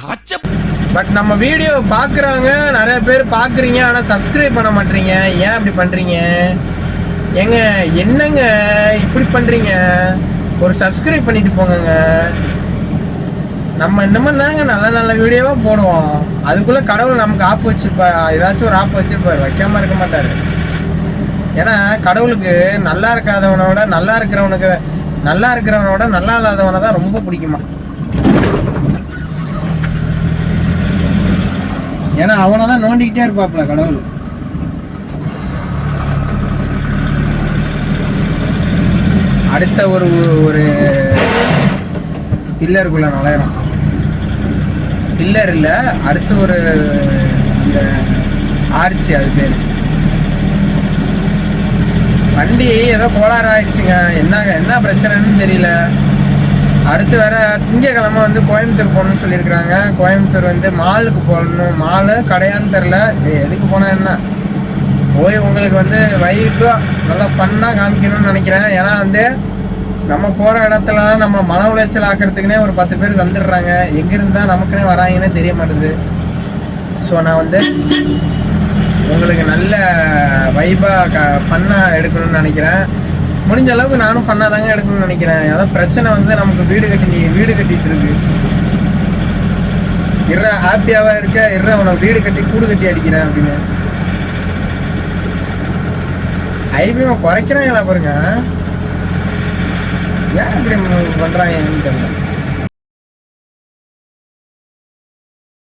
Speaker 1: பட் நம்ம வீடியோ பார்க்குறாங்க, நிறைய பேர் பார்க்குறீங்க, ஆனால் சப்ஸ்கிரைப் பண்ண மாட்டீங்க. ஏன் அப்படி பண்ணுறீங்க? ஏங்க என்னங்க இப்படி பண்ணுறீங்க? ஒரு சப்ஸ்கிரைப் பண்ணிட்டு போங்க. நம்ம இன்னமும் தாங்க நல்ல நல்ல வீடியோவாக போடுவோம். அதுக்குள்ளே கடவுள் நமக்கு ஆப்பு வச்சுருப்பார், ஏதாச்சும் ஒரு ஆப்பு வச்சுருப்பார், வைக்காமல் இருக்க மாட்டார். ஏன்னா கடவுளுக்கு நல்லா இருக்காதவனோட நல்லா இருக்கிறவனுக்கு நல்லா இல்லாதவனை தான் ரொம்ப பிடிக்குமா. ஏன்னா அவனை தான் நோண்டிக்கிட்டே இருப்பாப்ல கடவுள். அடுத்த ஒரு பில்லருக்குள்ள நுழையிறோம். பில்லர் இல்லை, அடுத்து ஒரு அந்த ஆர்ச்சி, அது பேர். வண்டி ஏதோ கோளாறு ஆயிடுச்சுங்க. என்ன பிரச்சனைன்னு தெரியல. அடுத்து வேற திங்கக்கிழமை வந்து கோயம்புத்தூர் போகணும்னு சொல்லியிருக்கிறாங்க. கோயம்புத்தூர் வந்து மாலுக்கு போகணும். மாலு கடையான்னு தெரில, எதுக்கு போனால் என்ன போய் உங்களுக்கு வந்து வைப்பாக நல்லா ஃபன்னாக காமிக்கணும்னு நினைக்கிறேன். ஏன்னா வந்து நம்ம போகிற இடத்துலலாம் நம்ம மன உளைச்சல் ஆக்கிறதுக்குனே ஒரு 10 பேர் வந்துடுறாங்க. எங்கேருந்தா நமக்குன்னே வராங்கன்னே தெரிய மாட்டேது. ஸோ நான் வந்து உங்களுக்கு நல்ல வைபாக ஃபன்னாக எடுக்கணும்னு நினைக்கிறேன். முடிஞ்ச அளவுக்கு நானும் ஃபன்னாக தாங்க எடுக்கணும்னு நினைக்கிறேன். அதான் பிரச்சனை வந்து நமக்கு வீடு கட்டிட்டு இருக்கு. ஹாப்பியாவா இருக்க உனக்கு வீடு கட்டி கூடு கட்டி அடிக்கிறேன் அப்படின்னு. ஐபிஎம் குறைக்கிறாங்களா பாருங்க. ஏன் இப்படி பண்றாங்கன்னு தெரியல.